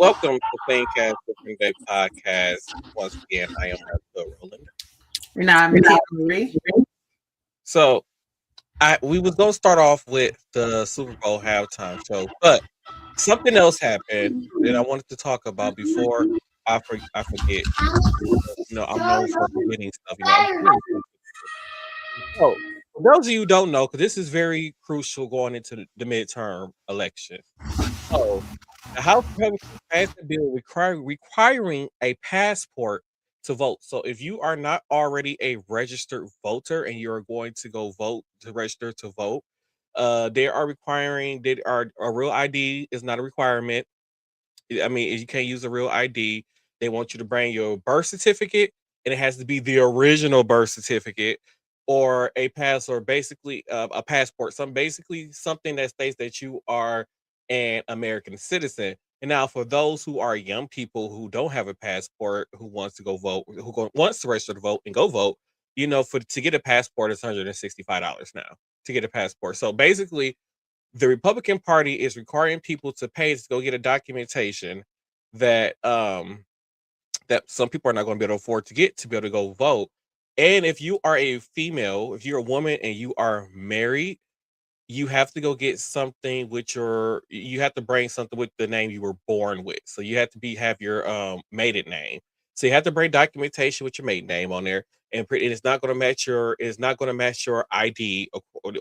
Welcome to Thinktcast Different Day Podcast. Once again, I am Bill Roland. And I'm Tia Marie. So, we was gonna start off with the Super Bowl halftime show, but something else happened that I wanted to talk about before I forget. I'm known for forgetting stuff. So, for those of you who don't know, because this is very crucial going into the midterm election. So, the House Republicans passed a bill requiring a passport to vote. So, if you are not already a registered voter and you're going to go vote to register to vote, they are requiring that a real ID is not a requirement. I mean, you can't use a real ID. They want you to bring your birth certificate, and it has to be the original birth certificate or a passport, basically a passport. Something that states that you are an American citizen. And now, for those who are young people who don't have a passport, who wants to go vote, wants to register to vote and go vote, to get a passport, it's $165 now to get a passport. So basically, the Republican Party is requiring people to pay to go get a documentation that that some people are not going to be able to afford to get to be able to go vote. And if you are a female, if you're a woman and you are married, you have to go get something with you have to bring something with the name you were born with. So you have to have your maiden name. So you have to bring documentation with your maiden name on there, and it's not going to match your ID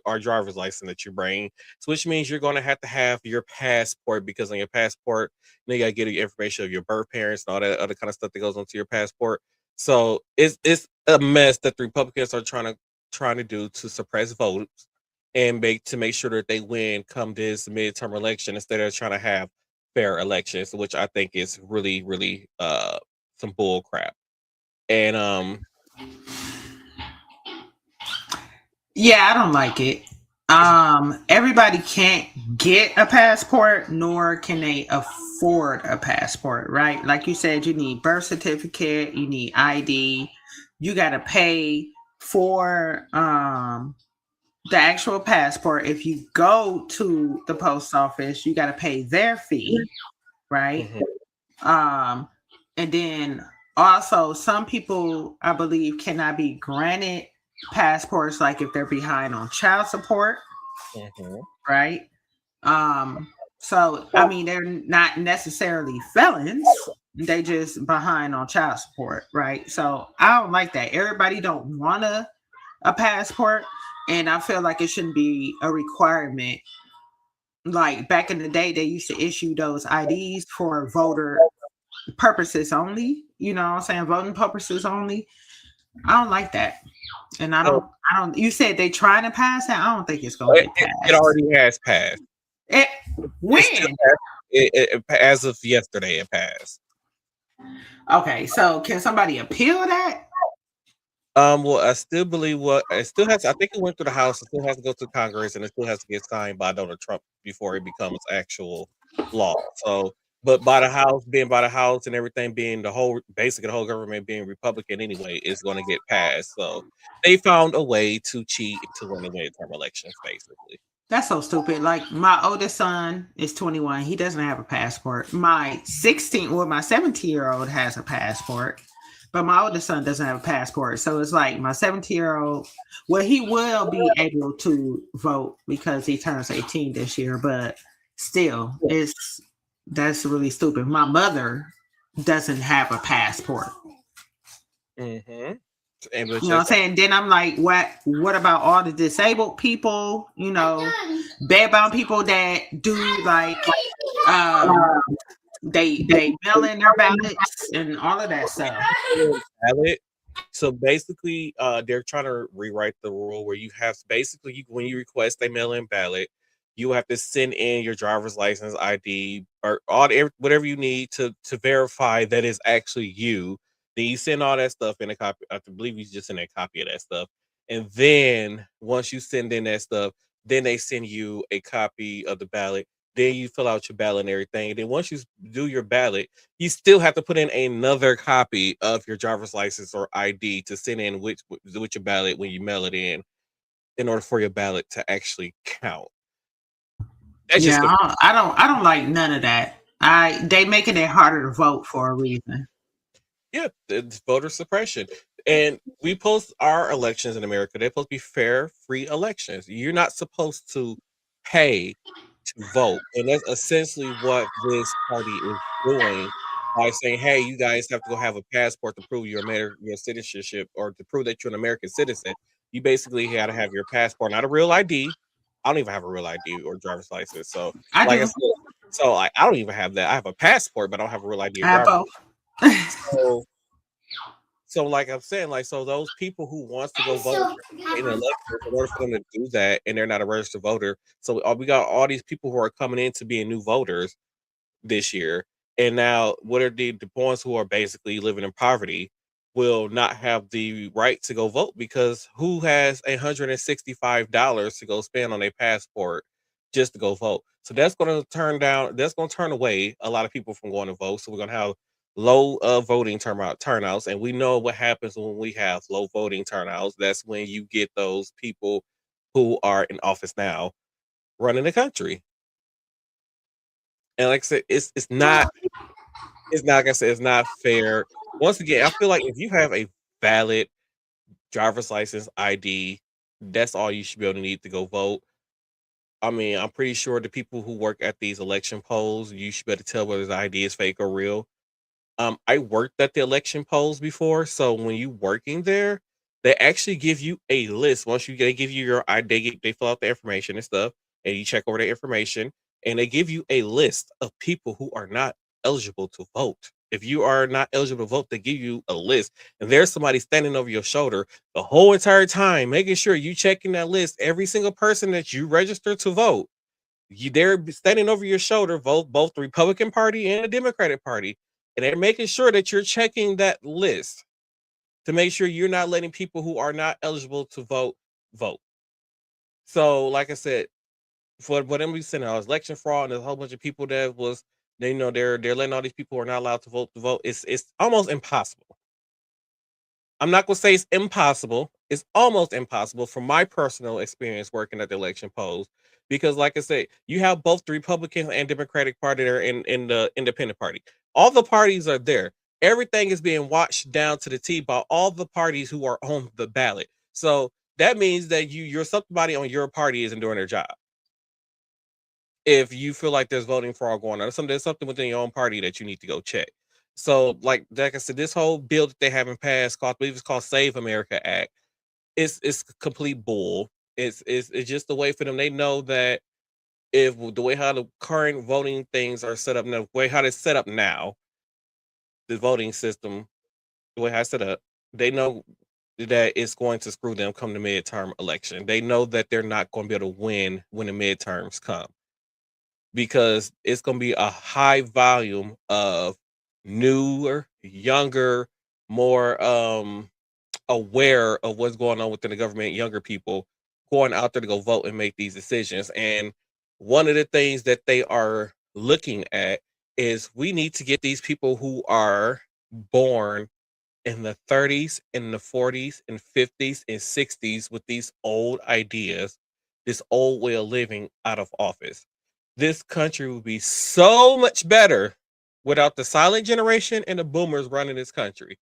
or driver's license that you bring. So which means you're going to have your passport, because on your passport, you got to get the information of your birth parents and all that other kind of stuff that goes onto your passport. So it's a mess that the Republicans are trying to do to suppress votes and make sure that they win come this midterm election, instead of trying to have fair elections, which I think is really, really some bull crap. And Yeah, I don't like it. Everybody can't get a passport, nor can they afford a passport, right? Like you said, you need birth certificate, you need ID, you got to pay for the actual passport. If you go to the post office, you got to pay their fee, right? And then also, some people, I believe, cannot be granted passports, like if they're behind on child support, right? So I mean, they're not necessarily felons, they just behind on child support, right? So I don't like that. Everybody don't want a passport, and I feel like it shouldn't be a requirement. Like back in the day, they used to issue those IDs for voter purposes only, you know what I'm saying, voting purposes only. I don't like that. And I don't you said they trying to pass it. I don't think it's gonna get passed. It already has passed. When? As of yesterday, it passed. Okay, so can somebody appeal that? Well, I still believe it still has. I think it went through the House. It still has to go to Congress, and it still has to get signed by Donald Trump before it becomes actual law. So, but by the House and everything being the whole government being Republican anyway, is going to get passed. So they found a way to cheat to win the midterm elections, basically. That's so stupid. Like, my oldest son is 21. He doesn't have a passport. My 17-year-old has a passport, but my oldest son doesn't have a passport. So it's like my 17-year-old, well, he will be able to vote because he turns 18 this year, but still, that's really stupid. My mother doesn't have a passport. You know what I'm saying? Then I'm like, what about all the disabled people, bedbound people that do like they mail in their ballots and all of that stuff. So basically, they're trying to rewrite the rule where you have when you request a mail-in ballot, you have to send in your driver's license, ID, or whatever you need to verify that is actually you. Then you send all that stuff in a copy. I believe you just send a copy of that stuff. And then once you send in that stuff, then they send you a copy of the ballot. Then you fill out your ballot and everything. And then once you do your ballot, you still have to put in another copy of your driver's license or ID to send in with your ballot when you mail it in order for your ballot to actually count. I don't like none of that. They making it harder to vote for a reason. Yeah, it's voter suppression. And we post our elections in America. They're supposed to be fair, free elections. You're not supposed to pay to vote. And that's essentially what this party is doing by saying, hey, you guys have to go have a passport to prove your citizenship or to prove that you're an American citizen. You basically got to have your passport, not a real ID. I don't even have a real ID or driver's license. So, I like I do. said, so like I don't even have that. I have a passport, but I don't have a real ID or I have driver's both. license. So like I'm saying, like, so those people who wants to go vote in elections, in order for them to do that, and they're not a registered voter, so we got all these people who are coming in to being new voters this year, and now what are the ones who are basically living in poverty will not have the right to go vote because who has $165 to go spend on a passport just to go vote? So that's going to turn away a lot of people from going to vote. So we're going to have low voting turnouts, and we know what happens when we have low voting turnouts. That's when you get those people who are in office now running the country. And like I said, it's not like I said, it's not fair. Once again, I feel like if you have a valid driver's license ID, that's all you should be able to need to go vote. I mean, I'm pretty sure the people who work at these election polls, you should be able to tell whether the ID is fake or real. I worked at the election polls before, so when you working there, they actually give you a list. They give you your ID, they fill out the information and stuff, and you check over the information, and they give you a list of people who are not eligible to vote. If you are not eligible to vote, they give you a list, and there's somebody standing over your shoulder the whole entire time, making sure you checking that list. Every single person that you register to vote, they're standing over your shoulder, vote both the Republican Party and the Democratic Party, and they're making sure that you're checking that list to make sure you're not letting people who are not eligible to vote. So, like I said, for whatever we sent out election fraud, and there's a whole bunch of people that was they're letting all these people who are not allowed to vote. It's almost impossible. I'm not gonna say it's impossible. It's almost impossible from my personal experience working at the election polls. Because like I said, you have both the Republican and Democratic Party there in the independent party. All the parties are there. Everything is being watched down to the T by all the parties who are on the ballot. So that means that somebody on your party isn't doing their job. If you feel like there's voting fraud going on, or there's something within your own party that you need to go check. So, like I said, this whole bill that they haven't passed, I believe it's called Save America Act, it's complete bull. It's just the way for them. They know that if the way how the current voting things are set up now, the way how they're set up now, the voting system, the way how it's set up, they know that it's going to screw them come the midterm election. They know that they're not going to be able to win when the midterms come, because it's going to be a high volume of newer, younger, more aware of what's going on within the government, younger people going out there to go vote and make these decisions. And one of the things that they are looking at is we need to get these people who are born in the 30s and the 40s and 50s and 60s with these old ideas, this old way of living, out of office. This country would be so much better without the silent generation and the boomers running this country.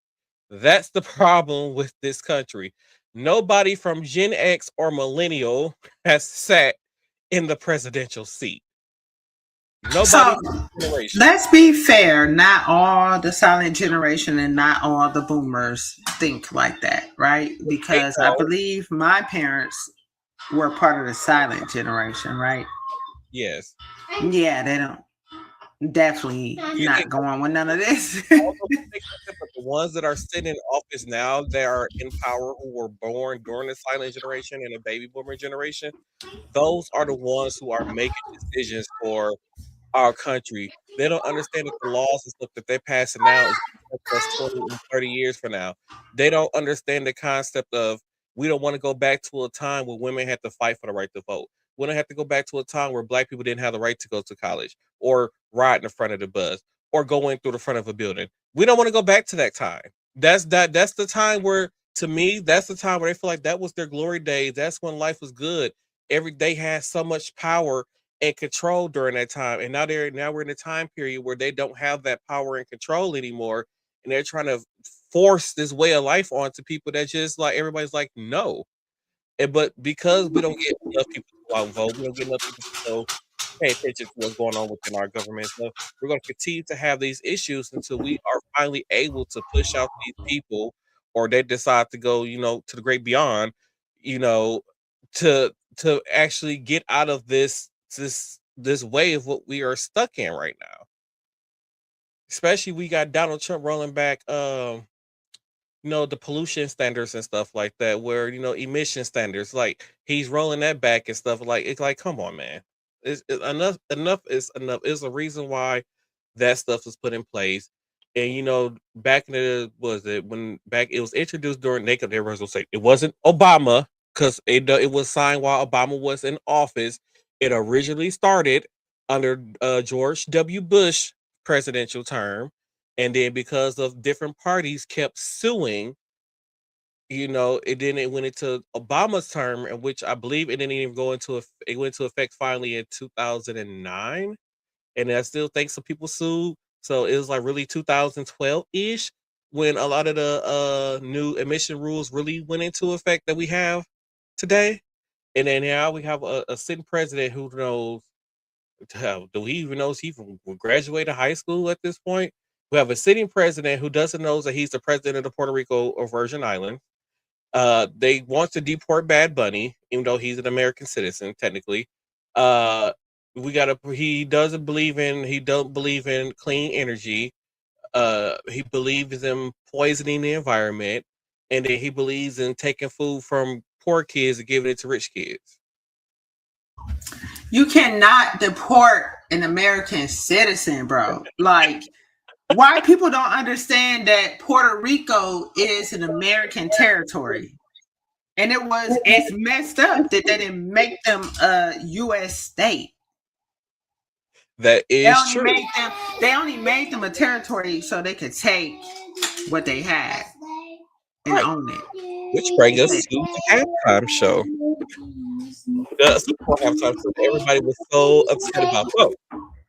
That's the problem with this country. Nobody from Gen X or millennial has sat in the presidential seat. Nobody So from this generation. let's be fair. Not all the silent generation and not all the boomers think like that, right? They Because I don't. believe my parents were part of the silent generation, right? Yes. Yeah, they don't. Definitely You not think going with none of this. all those who think like that, but the ones that are sitting in office now that are in power who were born during the silent generation and the baby boomer generation, those are the ones who are making decisions for our country. They don't understand that the laws and stuff that they're passing now is gonna affect us 20 and 30 years from now. They don't understand the concept of we don't want to go back to a time where women had to fight for the right to vote. We don't have to go back to a time where black people didn't have the right to go to college or ride in the front of the bus or go in through the front of a building. We don't want to go back to that time. That's the time where, to me, that's the time where they feel like that was their glory days. That's when life was good. Every day had so much power and control during that time. And now we're in a time period where they don't have that power and control anymore, and they're trying to force this way of life onto people that just like everybody's like no. But because we don't get enough people to go out and vote, we don't get enough people to go pay attention to what's going on within our government. So we're going to continue to have these issues until we are finally able to push out these people, or they decide to go, to the great beyond, you know, to actually get out of this way of what we are stuck in right now. Especially we got Donald Trump rolling back the pollution standards and stuff like that, where emission standards, like he's rolling that back and stuff. Like it's like, come on, man, enough is enough. Is a reason why that stuff was put in place. And back in the was it when back it was introduced during NACO, everyone will say it wasn't Obama, because it was signed while Obama was in office. It originally started under George W. Bush presidential term, and then because of different parties kept suing, it went into Obama's term, in which I believe it didn't even it went into effect finally in 2009. And I still think some people sued. So it was like really 2012-ish when a lot of the new emission rules really went into effect that we have today. And then now we have a sitting president who knows, do he even know if he graduated high school at this point? We have a sitting president who doesn't know that he's the president of Puerto Rico or Virgin Islands. They want to deport Bad Bunny, even though he's an American citizen technically. He don't believe in clean energy. He believes in poisoning the environment, and then he believes in taking food from poor kids and giving it to rich kids. You cannot deport an American citizen, bro. Like, why people don't understand that Puerto Rico is an American territory. And it's messed up that they didn't make them a U.S. state. That is true. They only made them a territory so they could take what they had and own it. Which brings us to the halftime show. The Super Bowl halftime show that everybody was so upset about. Well,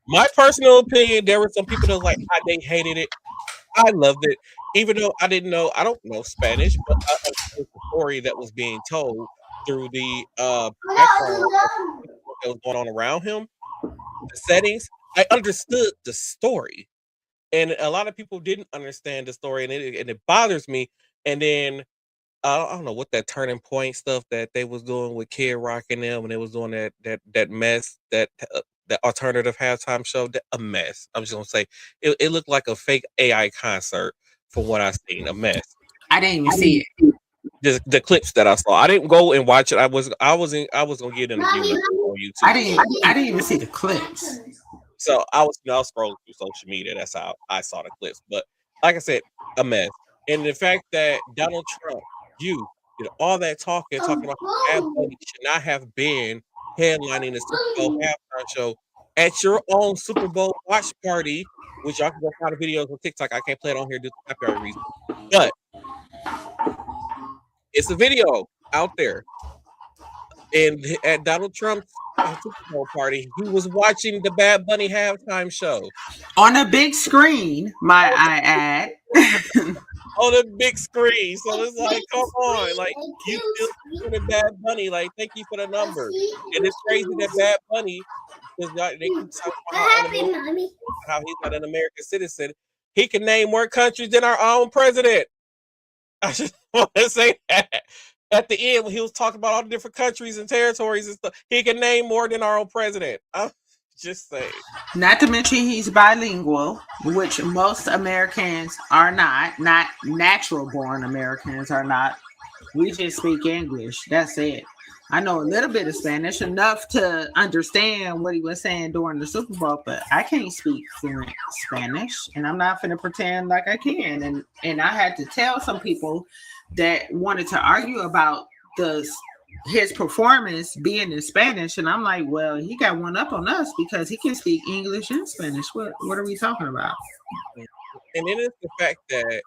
my personal opinion, there were some people that was like, they hated it. I loved it, even though I don't know Spanish, but I understood the story that was being told through the background that was going on around him, the settings. I understood the story, and a lot of people didn't understand the story, and it bothers me. And then I don't know what that turning point stuff that they was doing with Kid Rock and them, and they was doing that mess, that alternative halftime show, a mess. I'm just gonna say it looked like a fake AI concert from what I seen, a mess. I didn't even see it. The clips that I saw, I didn't go and watch it. I was gonna get in a view on YouTube. I didn't even see the clips. So I was scrolling through social media. That's how I saw the clips. But like I said, a mess. And the fact that Donald Trump, you know, all that talking about Bad Bunny should not have been headlining the Super Bowl halftime show at your own Super Bowl watch party, which y'all can go find the videos on TikTok. I can't play it on here due to copyright reasons, but it's a video out there. And at Donald Trump's Super Bowl party, he was watching the Bad Bunny halftime show on a big screen. Might I add? On a big screen. So it's like, come on, like you feel the Bad Bunny, like thank you for the numbers. And it's crazy that Bad Bunny is not. They keep talking about how he's not an American citizen. He can name more countries than our own president. I just want to say that. At the end, when he was talking about all the different countries and territories and stuff, he can name more than our own president. I'm just saying. Not to mention he's bilingual, which most Americans are not natural born Americans are not. We just speak English. That's it. I know a little bit of Spanish, enough to understand what he was saying during the Super Bowl, but I can't speak fluent Spanish, and I'm not going to pretend like I can. And I had to tell some people that wanted to argue about his performance being in Spanish, and I'm like, well, he got one up on us because he can speak English and Spanish. What are we talking about? And it is the fact that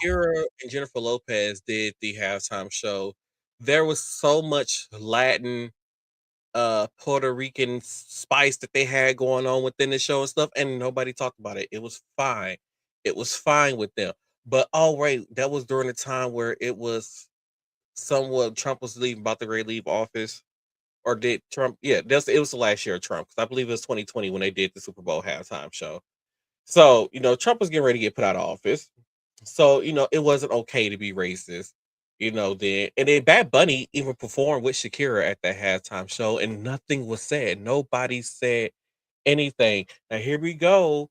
Kira and Jennifer Lopez did the halftime show. There was so much Latin Puerto Rican spice that they had going on within the show and stuff, and nobody talked about it. It was fine. It was fine with them. But oh wait, that was during the time where it was somewhat Trump was leaving, about to ready to leave office. Or did Trump? Yeah, it was the last year of Trump, because I believe it was 2020 when they did the Super Bowl halftime show. So, Trump was getting ready to get put out of office. So, it wasn't okay to be racist, then. And then Bad Bunny even performed with Shakira at that halftime show, and nothing was said. Nobody said anything. Now, here we go.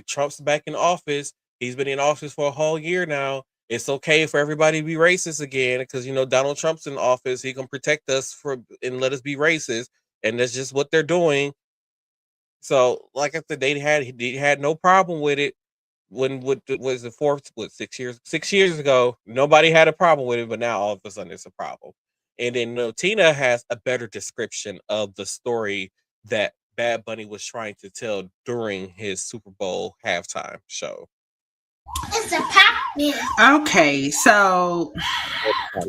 Trump's back in office. He's been in office for a whole year now. It's okay for everybody to be racist again, because, Donald Trump's in office. He can protect us and let us be racist. And that's just what they're doing. So, like I said, they had no problem with it when was the fourth, 6 years ago. Nobody had a problem with it, but now all of a sudden it's a problem. And then Tina has a better description of the story that Bad Bunny was trying to tell during his Super Bowl halftime show. It's a pop. Okay, so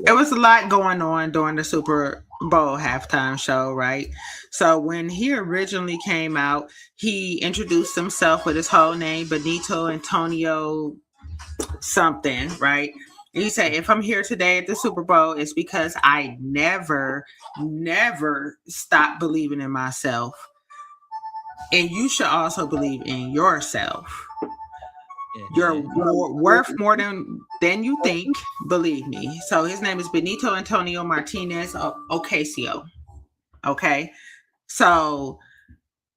it was a lot going on during the Super Bowl halftime show, right? So when he originally came out, he introduced himself with his whole name, Benito Antonio something, right? And he said, if I'm here today at the Super Bowl, it's because I never stopped believing in myself. And you should also believe in yourself. You're worth more than you think, believe me. So his name is Benito Antonio Martinez Ocasio. Okay. So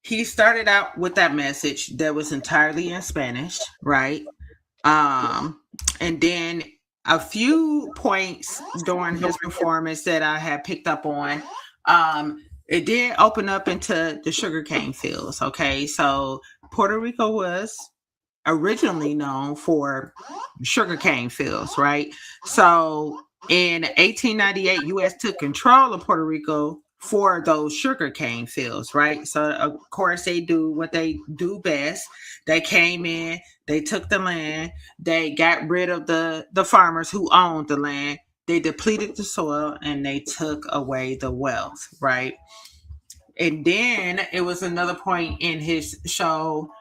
he started out with that message that was entirely in Spanish, right? And then a few points during his performance that I had picked up on. It did open up into the sugarcane fields. Okay. So Puerto Rico was originally known for sugarcane fields, right? So in 1898, U.S. took control of Puerto Rico for those sugarcane fields, right? So of course they do what they do best. They came in, they took the land, they got rid of the farmers who owned the land, they depleted the soil, and they took away the wealth, right? And then it was another point in his show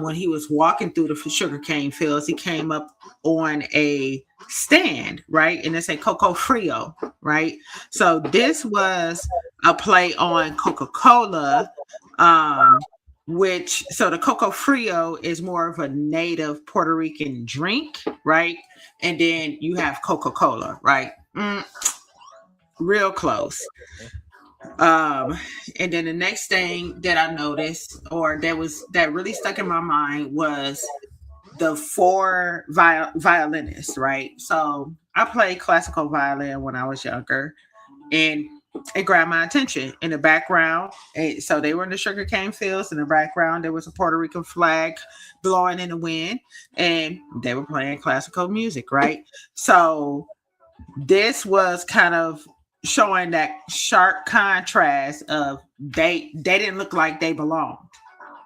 when he was walking through the sugarcane fields, he came up on a stand, right? And it's a Coco Frio, right? So this was a play on Coca-Cola, so the Coco Frio is more of a native Puerto Rican drink, right? And then you have Coca-Cola, right? Real close. And then the next thing that I noticed, or that really stuck in my mind, was the four violinists, right? So I played classical violin when I was younger, and it grabbed my attention. In the background, so they were in the sugarcane fields. In the background, there was a Puerto Rican flag blowing in the wind, and they were playing classical music, right? So this was kind of showing that sharp contrast of they didn't look like they belonged,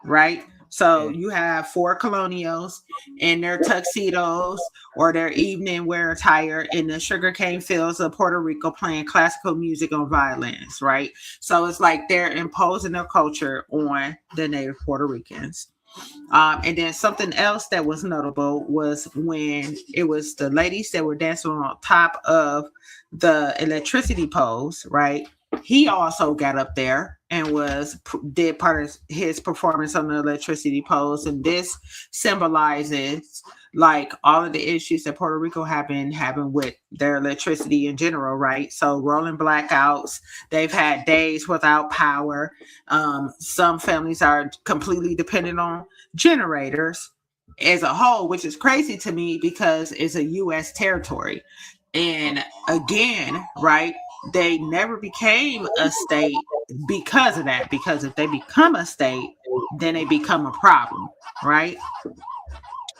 right? So you have four colonials in their tuxedos or their evening wear attire in the sugarcane fields of Puerto Rico playing classical music on violins, right? So it's like they're imposing their culture on the native Puerto Ricans. And then something else that was notable was when it was the ladies that were dancing on top of the electricity poles, right? He also got up there and did part of his performance on the electricity poles, and this symbolizes like all of the issues that Puerto Rico have been having with their electricity in general, right? So rolling blackouts, they've had days without power. Some families are completely dependent on generators as a whole, which is crazy to me because it's a U.S. territory. And again, right, they never became a state because of that. Because if they become a state, then they become a problem, right?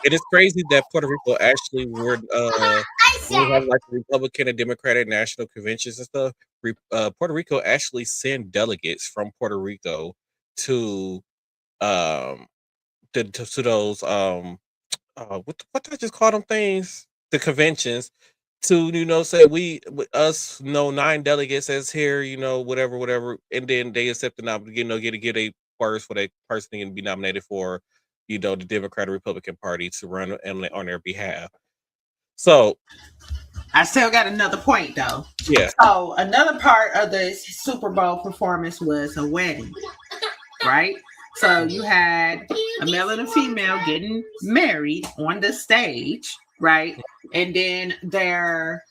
It is crazy that Puerto Rico actually would when we have like Republican and Democratic national conventions and stuff. Puerto Rico actually send delegates from Puerto Rico to um to those what did I just call them things? The conventions, to say us 9 delegates as here, whatever, and then they accept the get a first for that person to be nominated for the Democratic Republican Party to run on their behalf. So I still got another point though. yeah. So another part of the Super Bowl performance was a wedding, right? So you had a male and a female getting married on the stage, right? And then their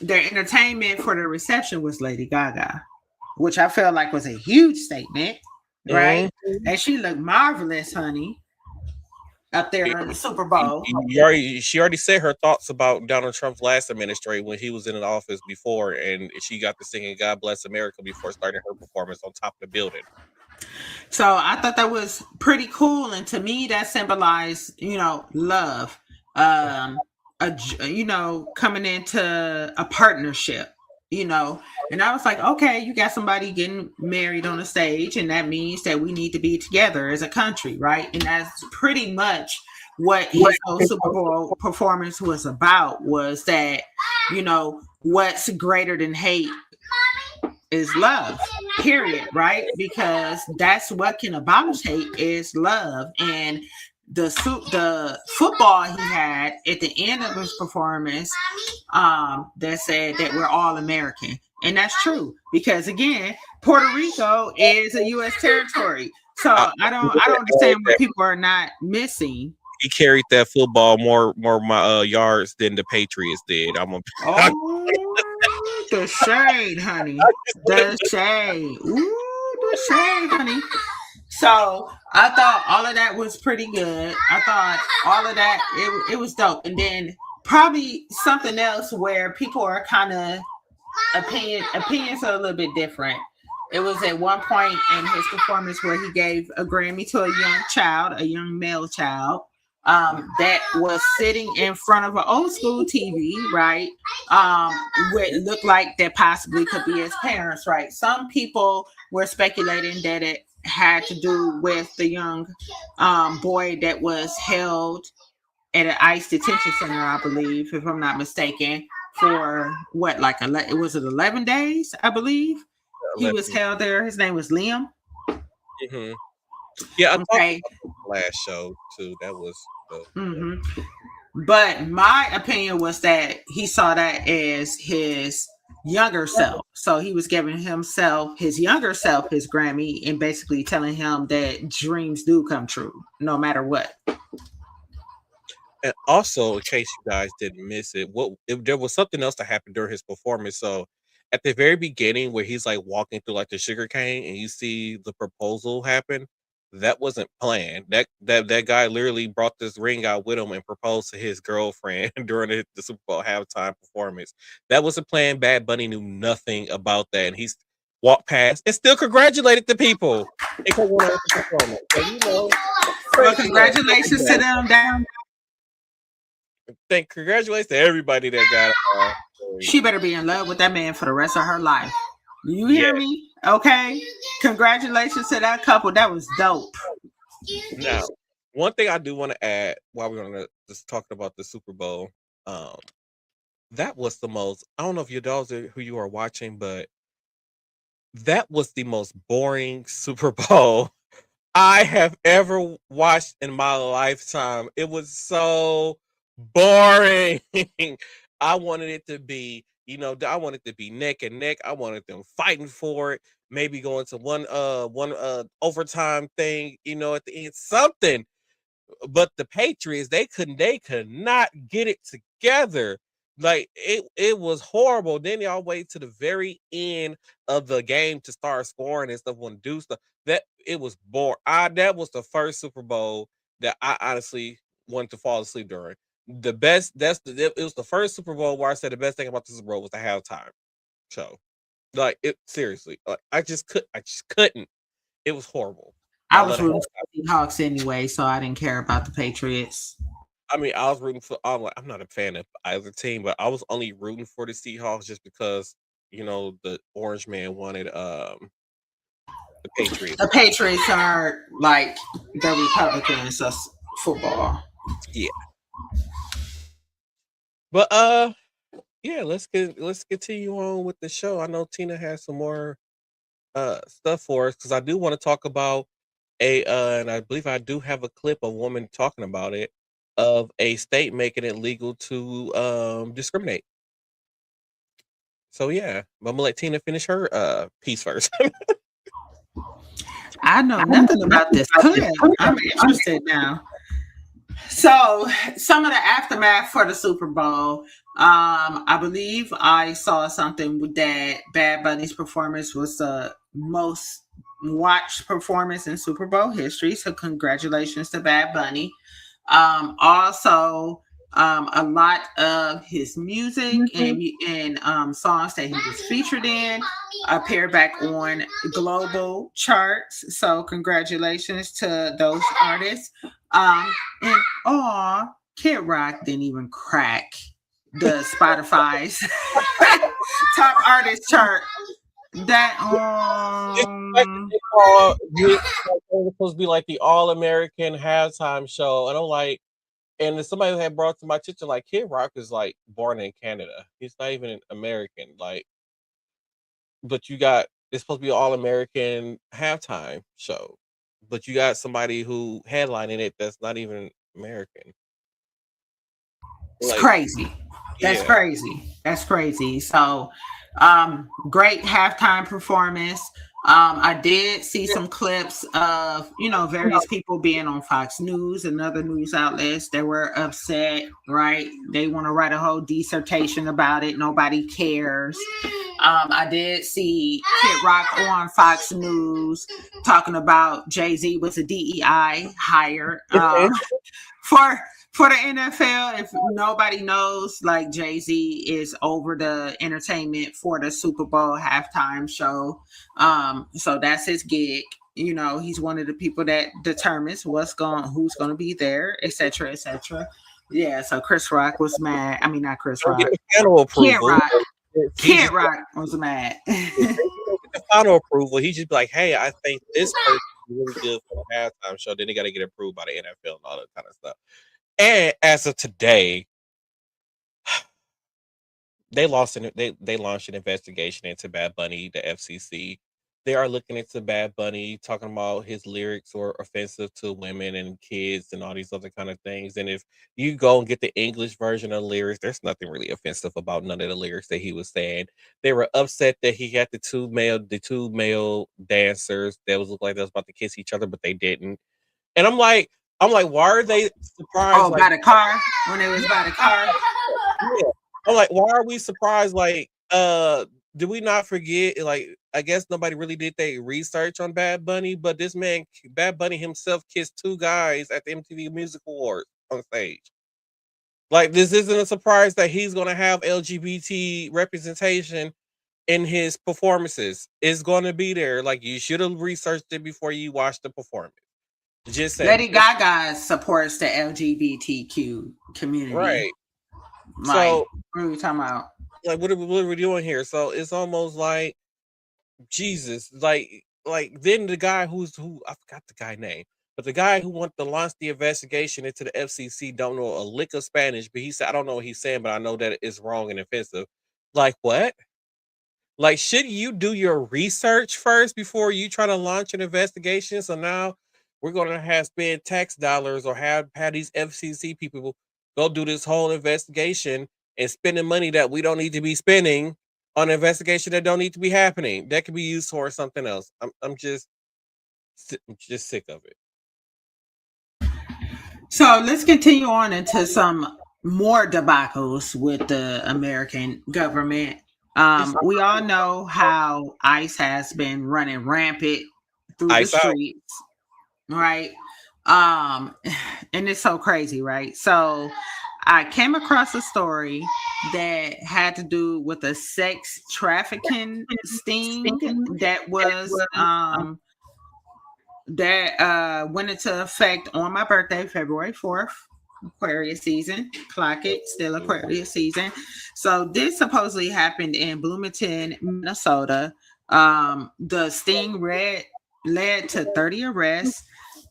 entertainment for the reception was Lady Gaga, which I felt like was a huge statement, right? Mm-hmm. And she looked marvelous, honey, up there in the Super Bowl. She already said her thoughts about Donald Trump's last administration when he was in the office before, and she got to singing "God Bless America" before starting her performance on top of the building. So I thought that was pretty cool, and to me, that symbolized, love. Coming into a partnership, and I was like, okay, you got somebody getting married on a stage, and that means that we need to be together as a country, right? And that's pretty much what his whole Super Bowl performance was about, was that, what's greater than hate is love, period, right? Because that's what can abolish hate is love. And the football he had at the end of his performance that said that we're all American. And that's true, because again, Puerto Rico is a U.S. territory. So I don't understand what people are not missing. He carried that football more yards than the Patriots did. The shade, honey. The shade. Ooh, the shade, honey. So I thought all of that was pretty good. I thought all of that, it was dope. And then probably something else where people are kind of opinions are a little bit different. It was at one point in his performance where he gave a Grammy to a young male child. That was sitting in front of an old school TV, right? What looked like that possibly could be his parents, right? Some people were speculating that it had to do with the young boy that was held at an ICE detention center, I believe, if I'm not mistaken, for it was 11 days, I believe. 11. He was held there. His name was Liam. Mm-hmm. Yeah, I thought last show too. That was But my opinion was that he saw that as his younger self. So he was giving his younger self his Grammy and basically telling him that dreams do come true no matter what. And also, in case you guys didn't miss it, there was something else that happened during his performance. So at the very beginning, where he's like walking through like the sugar cane and you see the proposal happen, that wasn't planned. That guy literally brought this ring out with him and proposed to his girlfriend during the Super Bowl halftime performance. That wasn't planned. Bad Bunny knew nothing about that, and he's walked past and still congratulated the people. Well, congratulations to them down. Congratulations to everybody that got She better be in love with that man for the rest of her life. You hear me? Okay. Congratulations to that couple. That was dope. Now, one thing I do want to add while we're on just talking about the Super Bowl, that was the most, I don't know if your dogs are who you are watching, but that was the most boring Super Bowl I have ever watched in my lifetime. It was so boring. I wanted it to be, I wanted to be neck and neck. I wanted them fighting for it, maybe going to one overtime thing, at the end, something. But the Patriots, they could not get it together. Like it was horrible. Then y'all wait to the very end of the game to start scoring and stuff, want to do stuff. That it was boring. That was the first Super Bowl that I honestly wanted to fall asleep during. The best, it was the first Super Bowl where I said the best thing about the Super Bowl was the halftime show. Like it seriously, like I just couldn't. It was horrible. I was rooting for the Hawks anyway, so I didn't care about the Patriots. I mean, I was rooting for. I'm not a fan of either team, but I was only rooting for the Seahawks just because the Orange Man wanted the Patriots. The Patriots are like the Republicans of football. Yeah. But yeah, let's continue on with the show. I know Tina has some more stuff for us because I do want to talk about and I believe I do have a clip of a woman talking about it of a state making it legal to discriminate. So yeah, I'm gonna let Tina finish her piece first. I know nothing about this clip. I'm interested now. So, some of the aftermath for the Super Bowl. I believe I saw something that Bad Bunny's performance was the most watched performance in Super Bowl history. So, congratulations to Bad Bunny. Also, a lot of his music and songs that he was featured in appear back on global charts. So, congratulations to those artists. And Kid Rock didn't even crack the Spotify's top artist chart. That It's like they call it was supposed to be like the All American halftime show, and I'm like, and if somebody had brought to my attention like Kid Rock is like born in Canada. He's not even an American. Like, but you got it's supposed to be an All American halftime show, but you got somebody who headlining it that's not even American. It's Like, crazy. That's yeah, crazy. That's crazy. So, great halftime performance. I did see some clips of, various people being on Fox News and other news outlets that were upset, right? They want to write a whole dissertation about it. Nobody cares. I did see Kid Rock on Fox News talking about Jay-Z was a DEI hire. For the NFL, if nobody knows, like Jay-Z is over the entertainment for the Super Bowl halftime show. So that's his gig. He's one of the people that determines who's going to be there, etc., etc. Yeah. So Chris Rock was mad. I mean, not Chris don't get Rock. the final Kid approval. Rock. He Kid just Rock was mad. if they don't get the final approval. He just be like, "Hey, I think this person is really good for the halftime show." Then they got to get approved by the NFL and all that kind of stuff. And as of today, they launched an investigation into Bad Bunny, the FCC. They are looking into Bad Bunny, talking about his lyrics were offensive to women and kids and all these other kind of things. And if you go and get the English version of the lyrics, there's nothing really offensive about none of the lyrics that he was saying. They were upset that he had the two male dancers that was look like they was about to kiss each other, but they didn't. And I'm like, why are they surprised? Oh, Like, by the car? When it was by the car? yeah. I'm like, why are we surprised? Like, did we not forget? Like, I guess nobody really did their research on Bad Bunny, but this man, Bad Bunny himself, kissed two guys at the MTV Music Awards on stage. Like, this isn't a surprise that he's gonna have LGBT representation in his performances. It's gonna be there. Like, you should have researched it before you watched the performance. Just saying. Lady Gaga supports the LGBTQ community. Right. Like, So, what are we talking about? like, what are we doing here? So it's almost like Jesus, like then the guy who I forgot the guy name, but the guy who wanted to launch the investigation into the FCC don't know a lick of Spanish, but he said I don't know what he's saying, but I know that it's wrong and offensive. Like what? Like should you do your research first before you try to launch an investigation? So now we're gonna have spend tax dollars or have these FCC people go do this whole investigation and spending money that we don't need to be spending on an investigation that don't need to be happening. That could be used for something else. I'm just sick of it. So let's continue on into some more debacles with the American government. It's We all know how ICE has been running rampant through the ice out. streets, right? Um, and it's so crazy, right? So I came across a story that had to do with a sex trafficking sting that was that went into effect on my birthday, February 4th. Aquarius season, clock it, still Aquarius season. So this supposedly happened in Bloomington, Minnesota. The sting led to 30 arrests,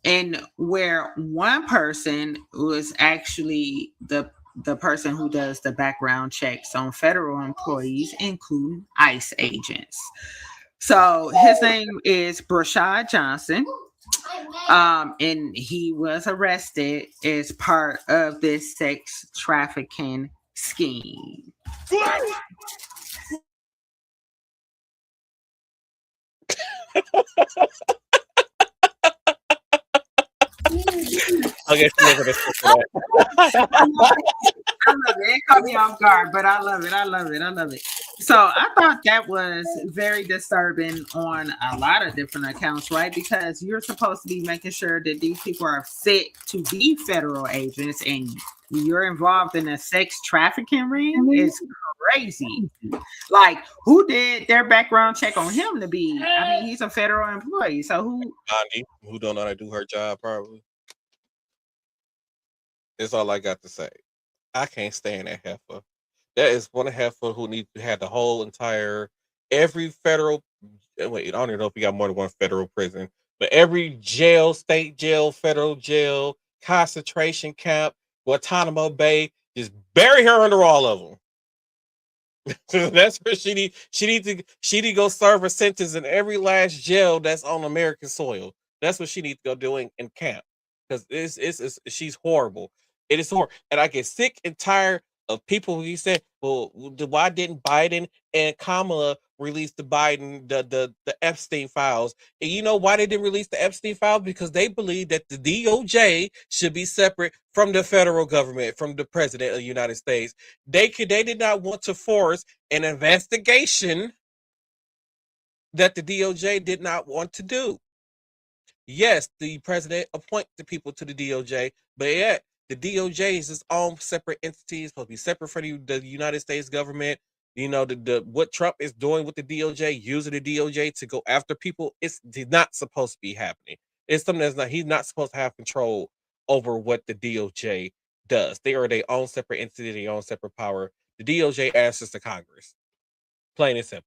and where one person was actually the the person who does the background checks on federal employees, including ICE agents. So his name is Brashad Johnson. And he was arrested as part of this sex trafficking scheme. I guess you never listen to I love it. It caught me off guard, but I love it. I love it. I love it. So I thought that was very disturbing on a lot of different accounts, right? Because you're supposed to be making sure that these people are fit to be federal agents, and you're involved in a sex trafficking ring. It's crazy. Like, who did their background check on him to be? I mean, he's a federal employee, so who? Gandhi, who don't know how to do her job probably. That's all I got to say. I can't stand that heifer. That is one heifer who needs to have the whole entire every federal. Wait, I don't even know if we got more than one federal prison, but every jail, state jail, federal jail, concentration camp, Guantanamo Bay, just bury her under all of them. That's where she need. She need to go serve a sentence in every last jail that's on American soil. That's what she needs to go do in camp, because it's she's horrible. It is horrible, and I get sick and tired of people who said, "Well, why didn't Biden and Kamala release the Epstein files?" And you know why they didn't release the Epstein files? Because they believe that the DOJ should be separate from the federal government, from the president of the United States. They did not want to force an investigation that the DOJ did not want to do. Yes, the president appoint the people to the DOJ, but yet the DOJ is its own separate entity. It's supposed to be separate from the United States government. You know, the what Trump is doing with the DOJ, using the DOJ to go after people, it's not supposed to be happening. It's something that's not. He's not supposed to have control over what the DOJ does. They are their own separate entity, their own separate power. The DOJ answers to Congress. Plain and simple.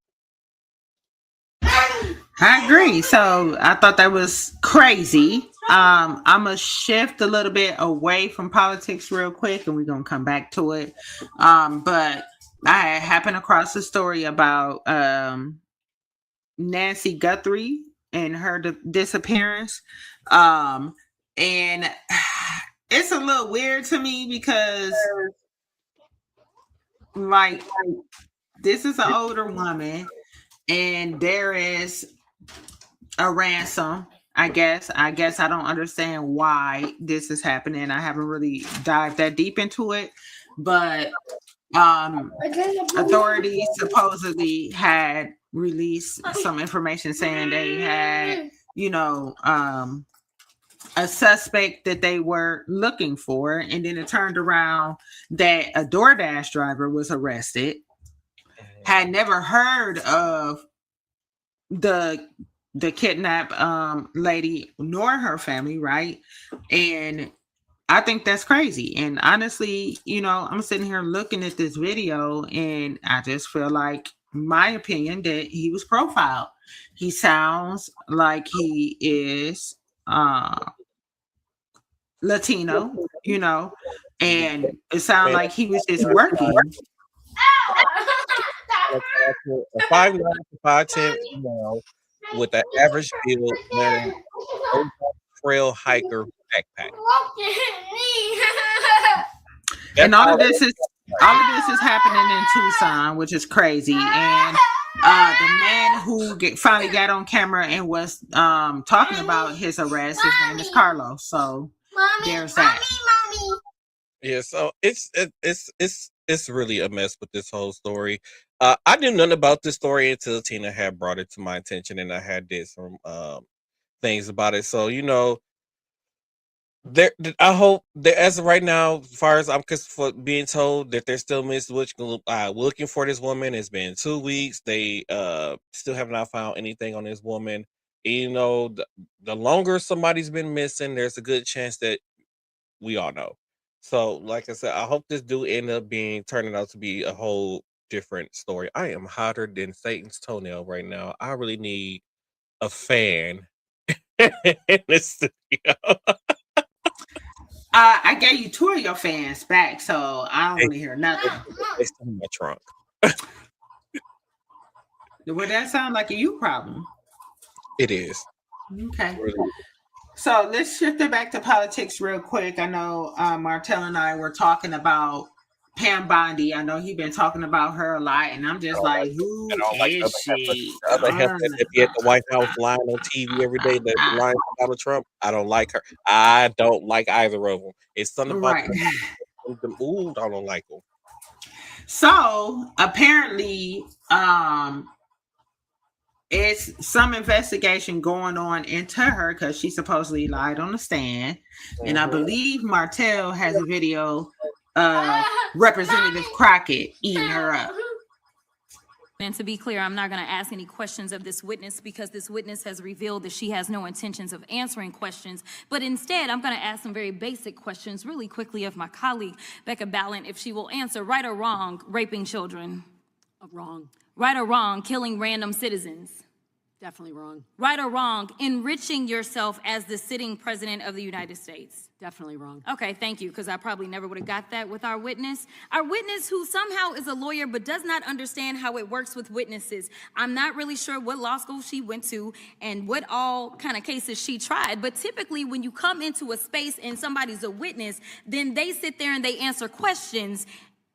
I agree. So I thought that was crazy. I'm gonna shift a little bit away from politics real quick, and we're gonna come back to it. But I happened across a story about Nancy Guthrie and her disappearance. And it's a little weird to me because, like, this is an older woman, and there is a ransom. I guess I don't understand why this is happening. I haven't really dived that deep into it, but authorities supposedly had released some information saying they had, a suspect that they were looking for, and then it turned around that a DoorDash driver was arrested. Had never heard of the kidnapped lady nor her family, right? And I think that's crazy. And honestly, I'm sitting here looking at this video, and I just feel like, my opinion, that he was profiled. He sounds like he is Latino, and it sounds like he was just working. A 5'9" to 5'10" female with an average build, wearing a trail hiker backpack. And all of this is happening in Tucson, which is crazy. And the man who finally got on camera and was talking about his arrest, his name is Carlos. So there's that. Yeah, so it's really a mess with this whole story. I knew nothing about this story until Tina had brought it to my attention, and I had did some things about it. So I hope that as of right now, as far as I'm for being told that they're still looking for this woman. It's been 2 weeks. They still have not found anything on this woman. The longer somebody's been missing, there's a good chance that we all know. So, like I said, I hope this do end up turning out to be a whole different story. I am hotter than Satan's toenail right now. I really need a fan in the studio. I gave you 2 of your fans back, so I don't They, want to hear nothing. they still in my trunk. Would that sound like a you problem? It is. Okay. Really. So let's shift it back to politics real quick. I know Martell and I were talking about Pam Bondi. I know he's been talking about her a lot, and I'm just like, I who don't like is she? the other heifer that be at the White House lying on TV every day that lying for Donald Trump. I don't like her. I don't like either of them. It's something about Right. them. Ooh, I don't like them. So apparently, it's some investigation going on into her because she supposedly lied on the stand. And I believe Martell has a video of Representative Crockett eating her up. And to be clear, I'm not going to ask any questions of this witness because this witness has revealed that she has no intentions of answering questions. But instead, I'm going to ask some very basic questions really quickly of my colleague, Becca Ballant, if she will answer right or wrong, raping children. Wrong. Right or wrong, killing random citizens. Definitely wrong. Right or wrong, enriching yourself as the sitting president of the United States. Definitely wrong. Okay, thank you, because I probably never would have got that with our witness. Our witness who somehow is a lawyer but does not understand how it works with witnesses. I'm not really sure what law school she went to and what all kind of cases she tried, but typically when you come into a space and somebody's a witness, then they sit there and they answer questions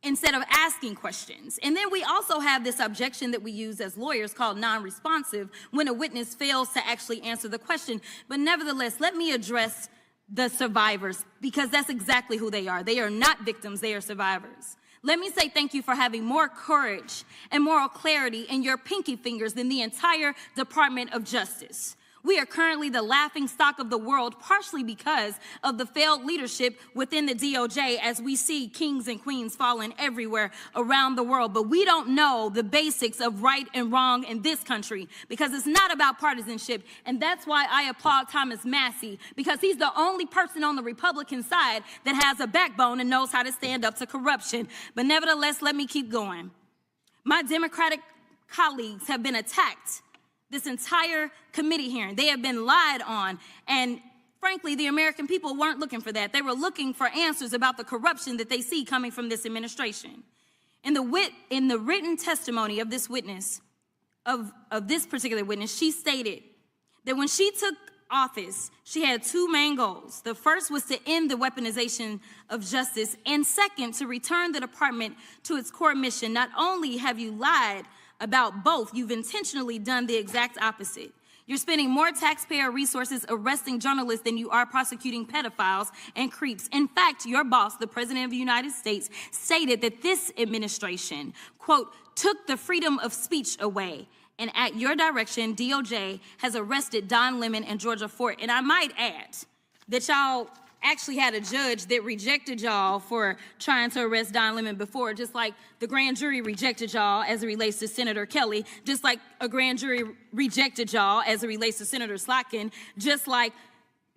instead of asking questions. And then we also have this objection that we use as lawyers called non-responsive when a witness fails to actually answer the question. But nevertheless, let me address the survivors because that's exactly who they are. They are not victims, they are survivors. Let me say thank you for having more courage and moral clarity in your pinky fingers than the entire Department of Justice. We are currently the laughing stock of the world, partially because of the failed leadership within the DOJ as we see kings and queens falling everywhere around the world. But we don't know the basics of right and wrong in this country because it's not about partisanship. And that's why I applaud Thomas Massie, because he's the only person on the Republican side that has a backbone and knows how to stand up to corruption. But nevertheless, let me keep going. My Democratic colleagues have been attacked this entire committee hearing. They have been lied on. And frankly, the American people weren't looking for that. They were looking for answers about the corruption that they see coming from this administration. In the written testimony of this witness, of this particular witness, she stated that when she took office, she had 2 main goals. The first was to end the weaponization of justice, and second, to return the department to its core mission. Not only have you lied about both, you've intentionally done the exact opposite. You're spending more taxpayer resources arresting journalists than you are prosecuting pedophiles and creeps. In fact, your boss, the President of the United States, stated that this administration, quote, took the freedom of speech away. And at your direction, DOJ has arrested Don Lemon and Georgia Fort. And I might add that y'all actually had a judge that rejected y'all for trying to arrest Don Lemon before, just like the grand jury rejected y'all as it relates to Senator Kelly, just like a grand jury rejected y'all as it relates to Senator Slotkin, just like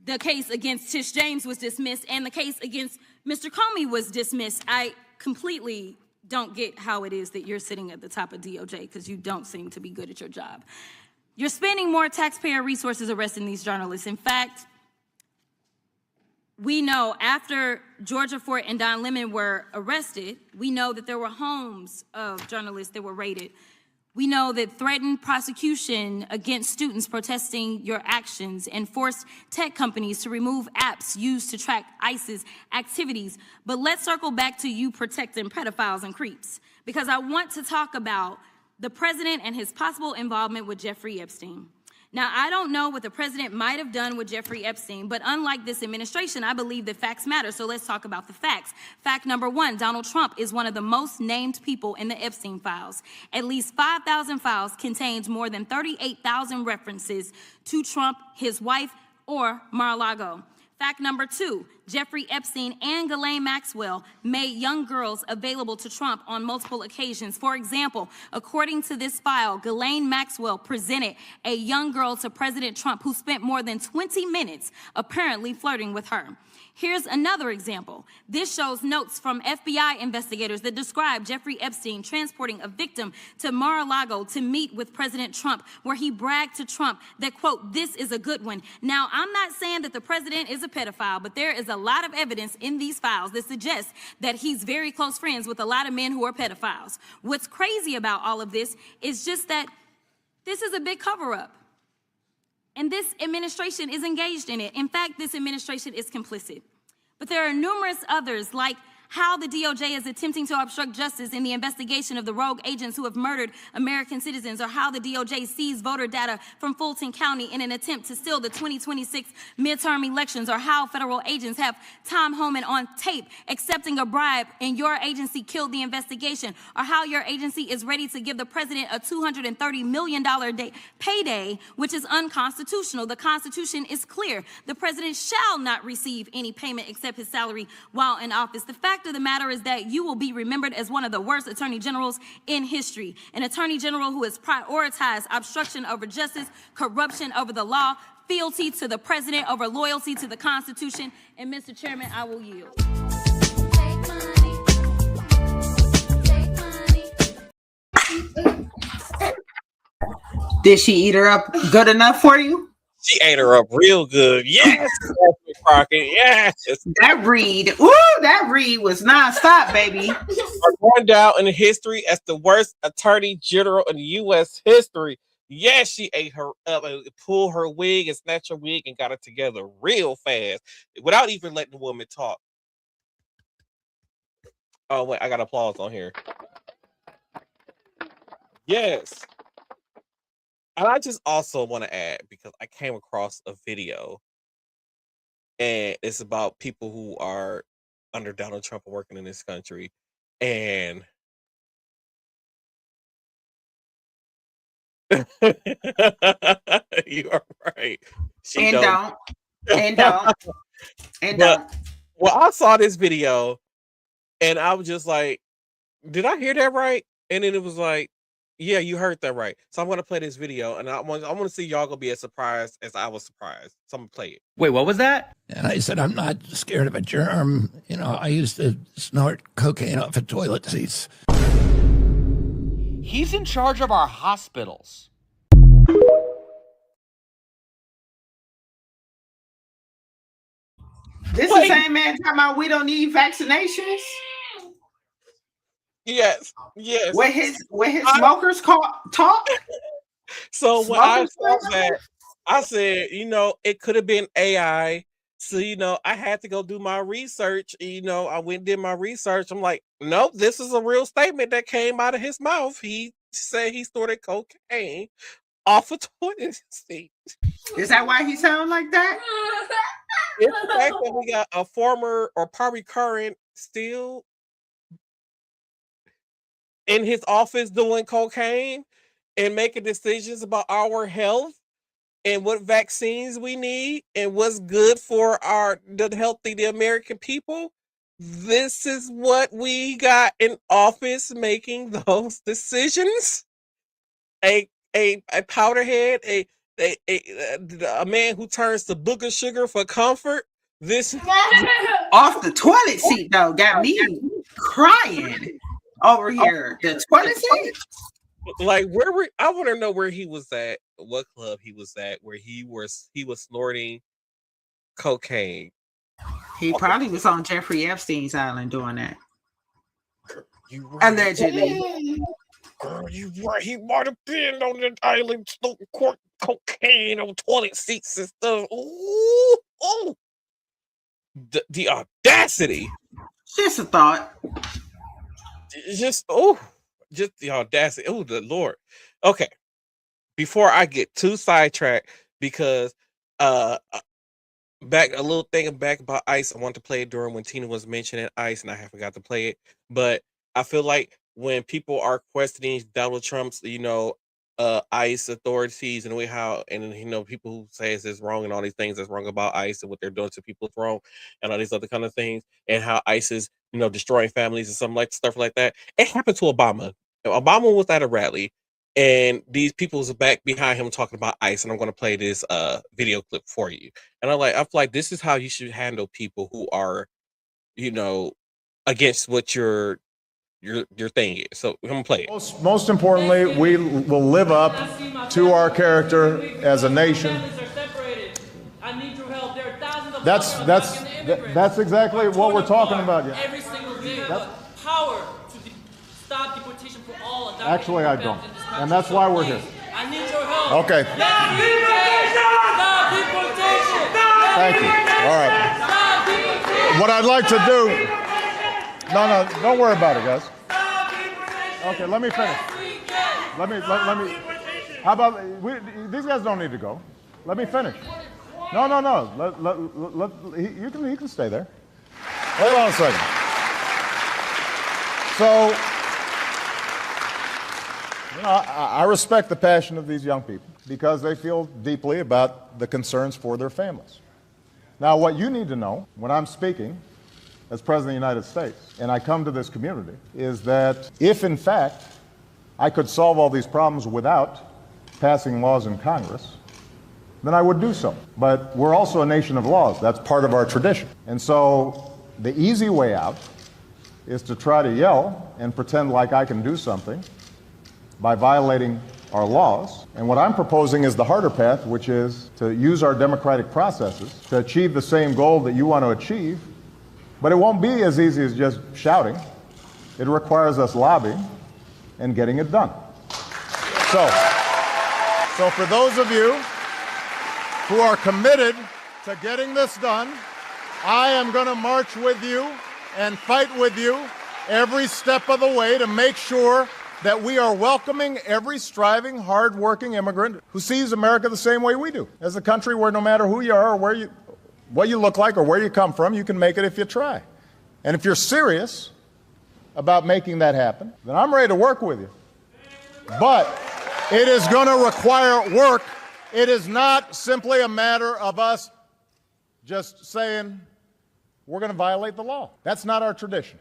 the case against Tish James was dismissed and the case against Mr. Comey was dismissed. I completely don't get how it is that you're sitting at the top of DOJ because you don't seem to be good at your job. You're spending more taxpayer resources arresting these journalists. In fact, we know after Georgia Fort and Don Lemon were arrested, we know that there were homes of journalists that were raided. We know that threatened prosecution against students protesting your actions and forced tech companies to remove apps used to track ISIS activities. But let's circle back to you protecting pedophiles and creeps, because I want to talk about the president and his possible involvement with Jeffrey Epstein. Now, I don't know what the president might have done with Jeffrey Epstein, but unlike this administration, I believe that facts matter. So let's talk about the facts. Fact number 1, Donald Trump is one of the most named people in the Epstein files. At least 5,000 files contained more than 38,000 references to Trump, his wife, or Mar-a-Lago. Fact number 2, Jeffrey Epstein and Ghislaine Maxwell made young girls available to Trump on multiple occasions. For example, according to this file, Ghislaine Maxwell presented a young girl to President Trump who spent more than 20 minutes apparently flirting with her. Here's another example. This shows notes from FBI investigators that describe Jeffrey Epstein transporting a victim to Mar-a-Lago to meet with President Trump, where he bragged to Trump that, quote, this is a good one. Now, I'm not saying that the president is a pedophile, but there is a lot of evidence in these files that suggests that he's very close friends with a lot of men who are pedophiles. What's crazy about all of this is just that this is a big cover-up. And this administration is engaged in it. In fact, this administration is complicit. But there are numerous others, like how the DOJ is attempting to obstruct justice in the investigation of the rogue agents who have murdered American citizens, or how the DOJ seized voter data from Fulton County in an attempt to steal the 2026 midterm elections, or how federal agents have Tom Homan on tape accepting a bribe and your agency killed the investigation, or how your agency is ready to give the president a $230 million payday, which is unconstitutional. The Constitution is clear. The president shall not receive any payment except his salary while in office. The fact of the matter is that you will be remembered as one of the worst attorney generals in history. An attorney general who has prioritized obstruction over justice, corruption over the law, fealty to the president over loyalty to the Constitution. And Mr. Chairman, I will yield. Did she eat her up good enough for you? She ate her up real good. Yes, Crockett. Yes. That read was nonstop, baby. Are going down in history as the worst attorney general in U.S. history. Yes, she ate her up and pulled her wig and snatched her wig and got it together real fast without even letting the woman talk. Oh, wait, I got applause on here. Yes. And I just also want to add, because I came across a video and it's about people who are under Donald Trump working in this country. And you are right. And don't. Well, I saw this video and I was just like, did I hear that right? And then it was like, yeah, you heard that right. So I'm going to play this video, and I want to see y'all going to be as surprised as I was surprised. So I'm going to play it. Wait, what was that? And I said, I'm not scared of a germ. You know, I used to snort cocaine off of toilet seats. He's in charge of our hospitals. This is the same man talking about we don't need vaccinations? Yes. Where his smokers talk? So when I saw that, I said, it could have been AI. So, I had to go do my research. I went and did my research. I'm like, nope, this is a real statement that came out of his mouth. He said he snorted cocaine off a toilet seat. Is that why he sounds like that? It's the fact that we got a former or probably current still in his office doing cocaine and making decisions about our health and what vaccines we need and what's good for the American people. This is what we got in office making those decisions. A powderhead, a man who turns to booger sugar for comfort. This off the toilet seat though got me crying. Over here, the toilet seat. Like I want to know where he was at, what club he was at, where he was snorting cocaine. He probably was on Jeffrey Epstein's island doing that. You right. Allegedly. Girl, you right. He might have been on the island snorting cocaine on toilet seats and stuff. Ooh. The audacity. Just a thought. Just the audacity. Oh, the Lord. Okay. Before I get too sidetracked, because back about ICE, I want to play it during when Tina was mentioning ICE, and I forgot to play it. But I feel like when people are questioning Donald Trump's, ICE authorities and people who say it's wrong and all these things that's wrong about ICE and what they're doing to people is wrong and all these other kind of things, and how ICE is destroying families and something like stuff like that. It happened to Obama. Obama was at a rally and these people was back behind him talking about ICE, and I'm going to play this video clip for you. And I feel like this is how you should handle people who are against what your thing is. So I'm gonna play it. Most importantly, we will live up to our character as a nation. I need your help. There are thousands of That's That's exactly what we're talking about. Yeah. Every single day, but power to stop deportation for all. Actually, I don't, and that's why we're here. I need your help. Okay. Stop deportation! Thank you. All right. Stop deportation! What I'd like to do. No, don't worry about it, guys. Okay, let me finish. Let me. How about these guys don't need to go. Let me finish. No. He can stay there. Hold on a second. So, I respect the passion of these young people because they feel deeply about the concerns for their families. Now, what you need to know when I'm speaking as President of the United States and I come to this community is that if, in fact, I could solve all these problems without passing laws in Congress, then I would do so. But we're also a nation of laws. That's part of our tradition. And so the easy way out is to try to yell and pretend like I can do something by violating our laws. And what I'm proposing is the harder path, which is to use our democratic processes to achieve the same goal that you want to achieve. But it won't be as easy as just shouting. It requires us lobbying and getting it done. So for those of you who are committed to getting this done, I am going to march with you and fight with you every step of the way to make sure that we are welcoming every striving, hard-working immigrant who sees America the same way we do, as a country where no matter who you are or what you look like or where you come from, you can make it if you try. And if you're serious about making that happen, then I'm ready to work with you. But it is going to require work. It is not simply a matter of us just saying we're going to violate the law. That's not our tradition.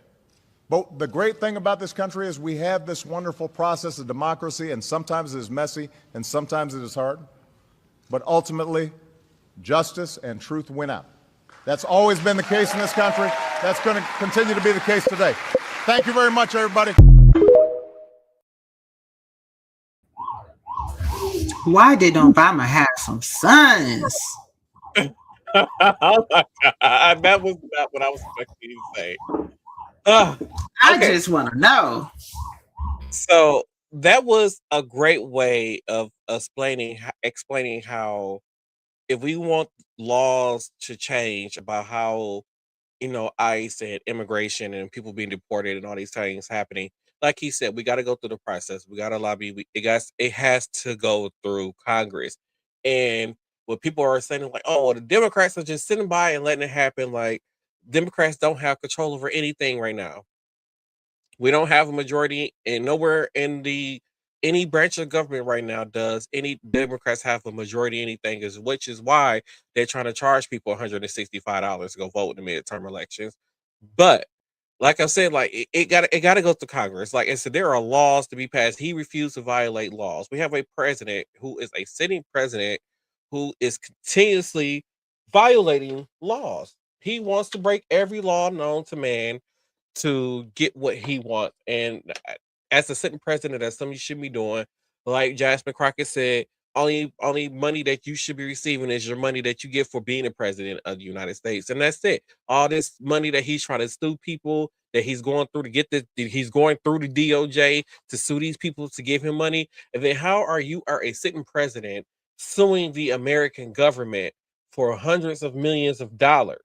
But the great thing about this country is we have this wonderful process of democracy, and sometimes it is messy and sometimes it is hard. But ultimately, justice and truth win out. That's always been the case in this country. That's going to continue to be the case today. Thank you very much, everybody. Why did Obama have some sons? Oh my God. That was not what I was expecting you to say. I just want to know. So that was a great way of explaining how if we want laws to change about how, ICE and immigration and people being deported and all these things happening, like he said, we got to go through the process. We got to lobby. It has to go through Congress. And what people are saying, like, oh, the Democrats are just sitting by and letting it happen. Like, Democrats don't have control over anything right now. We don't have a majority, and nowhere in any branch of government right now does any Democrats have a majority anything, which is why they're trying to charge people $165 to go vote in the midterm elections. But like I said, like it got to go through Congress. Like I said, there are laws to be passed. He refused to violate laws. We have a president who is a sitting president who is continuously violating laws. He wants to break every law known to man to get what he wants. And as a sitting president, that's something you should be doing. Like Jasmine Crockett said, only money that you should be receiving is your money that you get for being a president of the United States. And that's it. All this money that he's trying to sue people, that he's going through to get he's going through the DOJ to sue these people to give him money. And then how are you a sitting president suing the American government for hundreds of millions of dollars?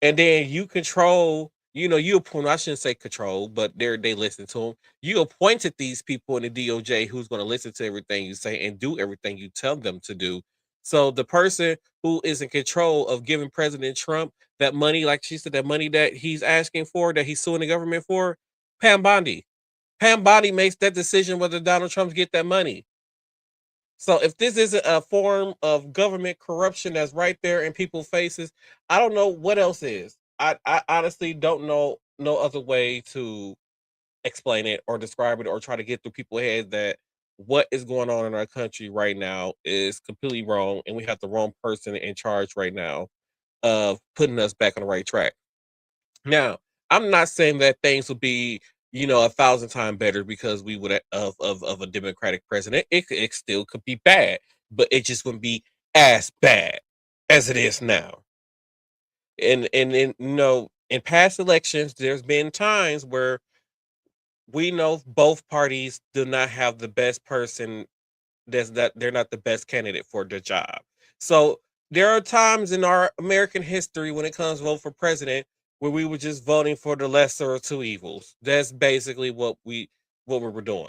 And then you control, you appoint, I shouldn't say control, but they listen to him. You appointed these people in the DOJ who's going to listen to everything you say and do everything you tell them to do. So the person who is in control of giving President Trump that money, like she said, that money that he's asking for, that he's suing the government for, Pam Bondi. Pam Bondi makes that decision whether Donald Trump get that money. So if this isn't a form of government corruption that's right there in people's faces, I don't know what else is. I honestly don't know no other way to explain it or describe it or try to get through people's heads that what is going on in our country right now is completely wrong, and we have the wrong person in charge right now of putting us back on the right track. Now, I'm not saying that things will be 1,000 times better because we would of a Democratic president. It still could be bad, but it just wouldn't be as bad as it is now. And in past elections, there's been times where we know both parties do not have the best person. That they're not the best candidate for the job. So there are times in our American history when it comes to vote for president where we were just voting for the lesser of two evils. That's basically what we were doing.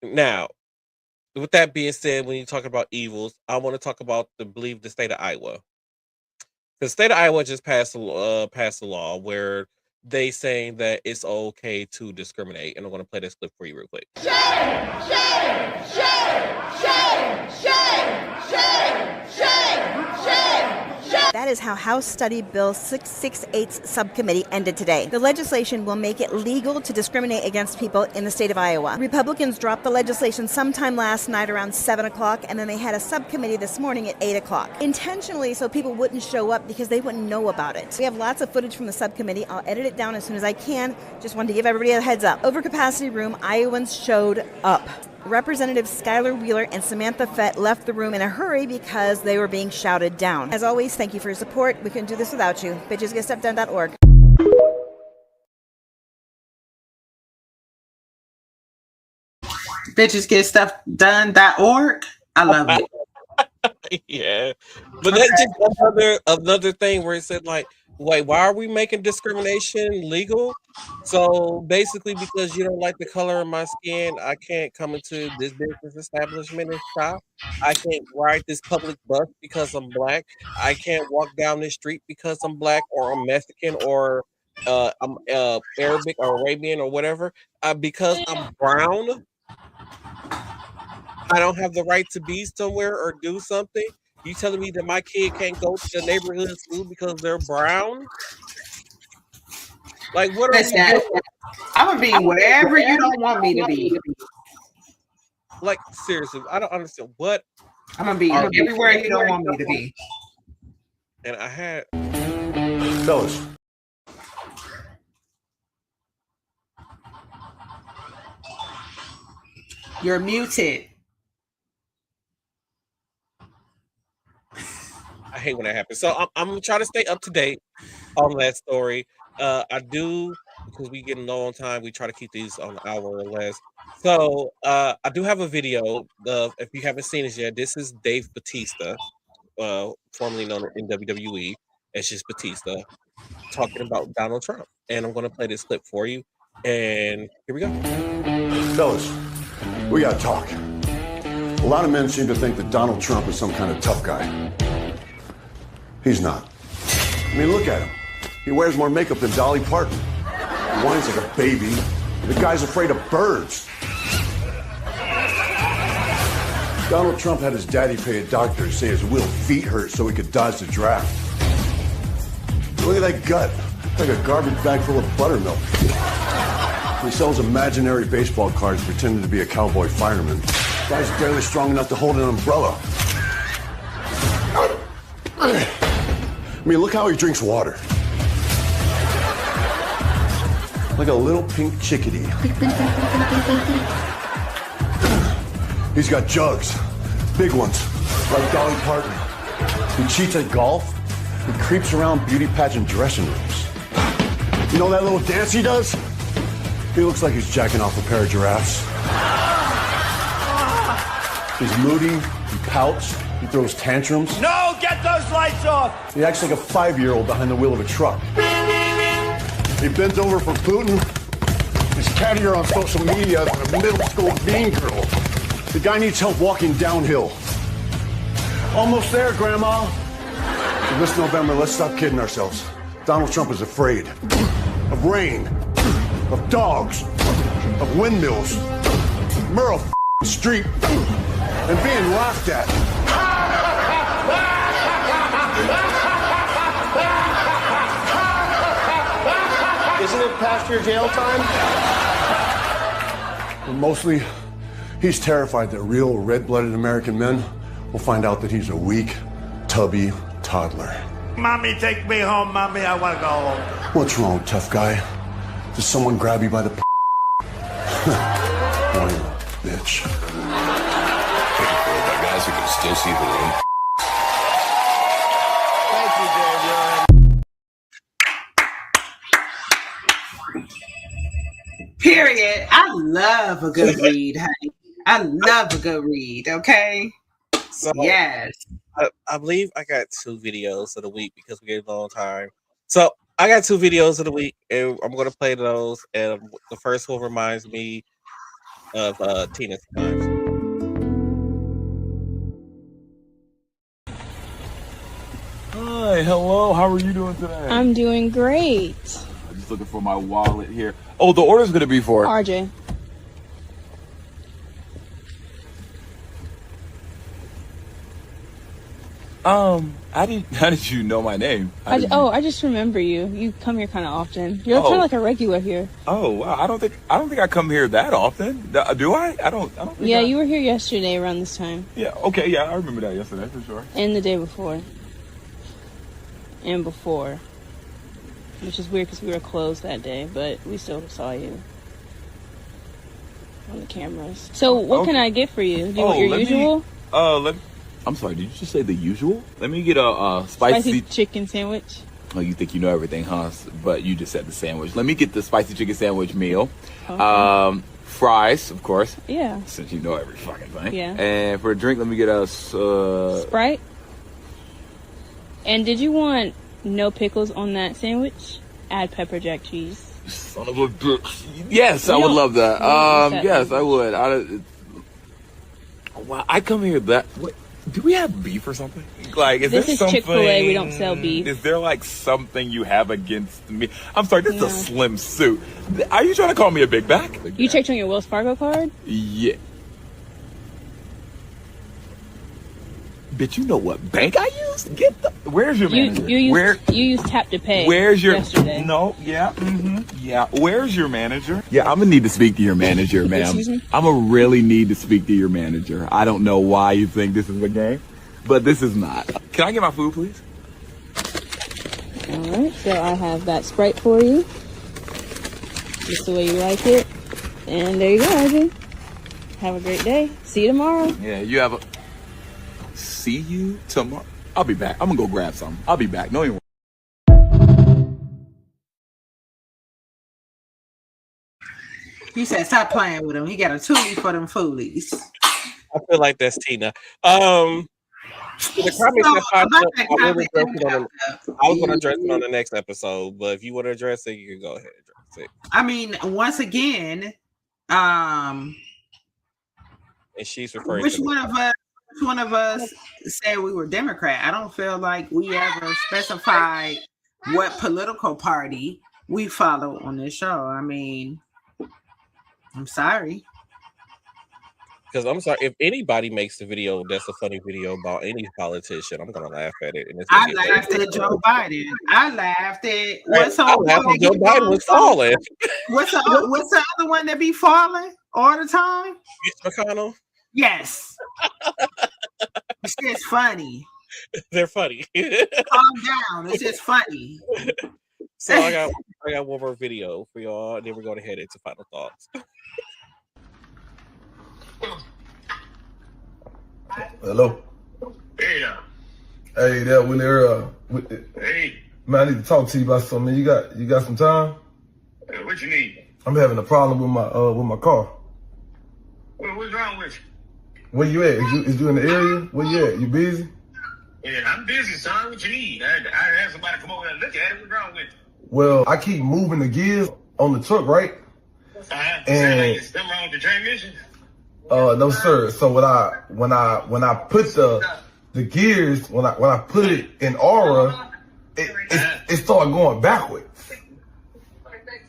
Now, with that being said, when you talk about evils, I want to talk about the state of Iowa. The state of Iowa just passed a law where they saying that it's okay to discriminate, and I'm going to play this clip for you real quick. That is how House Study Bill 668's subcommittee ended today. The legislation will make it legal to discriminate against people in the state of Iowa. Republicans dropped the legislation sometime last night around 7 o'clock, and then they had a subcommittee this morning at 8 o'clock. Intentionally so people wouldn't show up because they wouldn't know about it. We have lots of footage from the subcommittee. I'll edit it down as soon as I can. Just wanted to give everybody a heads up. Overcapacity room, Iowans showed up. Representatives Skylar Wheeler and Samantha Fett left the room in a hurry because they were being shouted down. As always, thank you for your support. We couldn't do this without you. BitchesGetStuffDone.org. BitchesGetStuffDone.org. I love it. Yeah, but that's just another thing where it said like, wait, why are we making discrimination legal? So basically, because you don't like the color of my skin, I can't come into this business establishment and shop. I can't ride this public bus because I'm black. I can't walk down this street because I'm black or I'm Mexican or I'm Arabic or Arabian or whatever. Because I'm brown, I don't have the right to be somewhere or do something. You telling me that my kid can't go to the neighborhood school because they're brown? Like, what are we doing? I'm gonna be wherever you don't want me to be. Like, seriously, I don't understand what. I'm gonna be everywhere you don't want me to be. And I had Fellas, You're muted. I hate when that happens. So I'm gonna try to stay up to date on that story. I do, because we getting low on time. We try to keep these on an hour or less. So I do have a video. If you haven't seen it yet, this is Dave Bautista, formerly known in WWE as just Batista, talking about Donald Trump. And I'm gonna play this clip for you. And here we go. Fellas, we gotta talk. A lot of men seem to think that Donald Trump is some kind of tough guy. He's not. I mean, look at him. He wears more makeup than Dolly Parton. He whines like a baby. The guy's afraid of birds. Donald Trump had his daddy pay a doctor to say his little feet hurt so he could dodge the draft. Look at that gut. Like a garbage bag full of buttermilk. He sells imaginary baseball cards pretending to be a cowboy fireman. Guy's barely strong enough to hold an umbrella. I mean, look how he drinks water. Like a little pink chickadee. He's got jugs, big ones, like Dolly Parton. He cheats at golf. He creeps around beauty pageant dressing rooms. You know that little dance he does? He looks like he's jacking off a pair of giraffes. He's moody, he pouts, he throws tantrums. No, get those lights off! He acts like a 5-year-old behind the wheel of a truck. He bends over for Putin. He's cattier on social media than a middle school bean girl. The guy needs help walking downhill. Almost there, Grandma. So this November, let's stop kidding ourselves. Donald Trump is afraid of rain, of dogs, of windmills, Merle Street, and being laughed at. isn't it past your jail time? But mostly, he's terrified that real red-blooded American men will find out that he's a weak, tubby toddler. Mommy, take me home. Mommy, I want to go home. What's wrong, tough guy? Does someone grab you by the Boy, bitch. By guys who can still see the room. Listen, I love a good read, honey. I love a good read, okay? So Yes. I believe I got 2 videos of the week because we gave a long time. So I got 2 videos of the week, and I'm gonna play those. And the first one reminds me of Tina's times. Hi, hello. How are you doing today? I'm doing great. I'm just looking for my wallet here. Oh, the order's gonna be for RJ. How did you know my name? I just remember you. You come here kind of often. You're kind of like a regular here. Oh wow, I don't think I come here that often. Do I? I don't think Yeah, you were here yesterday around this time. Yeah, okay, yeah, I remember that yesterday for sure. And the day before. And before. Which is weird because we were closed that day, but we still saw you on the cameras. So what can I get for you? Do you want your usual? I'm sorry, did you just say the usual? Let me get a spicy chicken sandwich. Oh, you think you know everything, huh? But you just said the sandwich. Let me get the spicy chicken sandwich meal. Okay. Fries, of course. Yeah. Since you know every fucking thing. Yeah. And for a drink, let me get a Sprite. And did you want no pickles on that sandwich? Add pepper jack cheese. Son of a bitch. Yes, I would love that. Yes, I would. Wow, I come here what? Do we have beef or something? Like, is this there is something? Chick-fil-A. We don't sell beef. Is there like something you have against me? I'm sorry, this is a slim suit. Are you trying to call me a big back? You checked on your Wells Fargo card? Yeah. Bitch, you know what bank I used? Where's your manager? You used Tap to Pay. Where's your yesterday? No, yeah, yeah. Where's your manager? Yeah, I'm gonna need to speak to your manager, ma'am. Excuse me? I'm gonna really need to speak to your manager. I don't know why you think this is a game, but this is not. Can I get my food, please? All right, so I have that Sprite for you, just the way you like it, and there you go, RJ. Have a great day. See you tomorrow. Yeah, you have a. See you tomorrow. I'll be back. I'm gonna go grab something. I'll be back. No, you won't. He said, stop playing with him. He got a toolie for them foolies. I feel like that's Tina. The comments that popped up, I was going to address it on the next episode, but if you want to address it, you can go ahead and address it. I mean, once again, and she's referring which to one of us said we were Democrat? I don't feel like we ever specified what political party we follow on this show. I mean, I'm sorry. Because I'm sorry, if anybody makes the video that's a funny video about any politician, I'm gonna laugh at it. And I laughed at Joe Biden. I laughed at Joe Biden was falling. What's the other one that be falling all the time? Mitch McConnell. Yes. It's just funny. They're funny. Calm down. It's just funny. So I got one more video for y'all, and then we're going to head into final thoughts. Hello. Hey. Hey, there, when they're Hey. man, I need to talk to you about something. You got some time? What you need? I'm having a problem with my car. What's wrong with you? Where you at? Is you in the area? Where you at? You busy? Yeah, I'm busy, son. What you need? I had somebody come over and look at it. What's wrong with you? Well, I keep moving the gears on the truck, right? And something wrong with the transmission? No, sir. So when I put the gears, when I put it in aura, it started going backwards.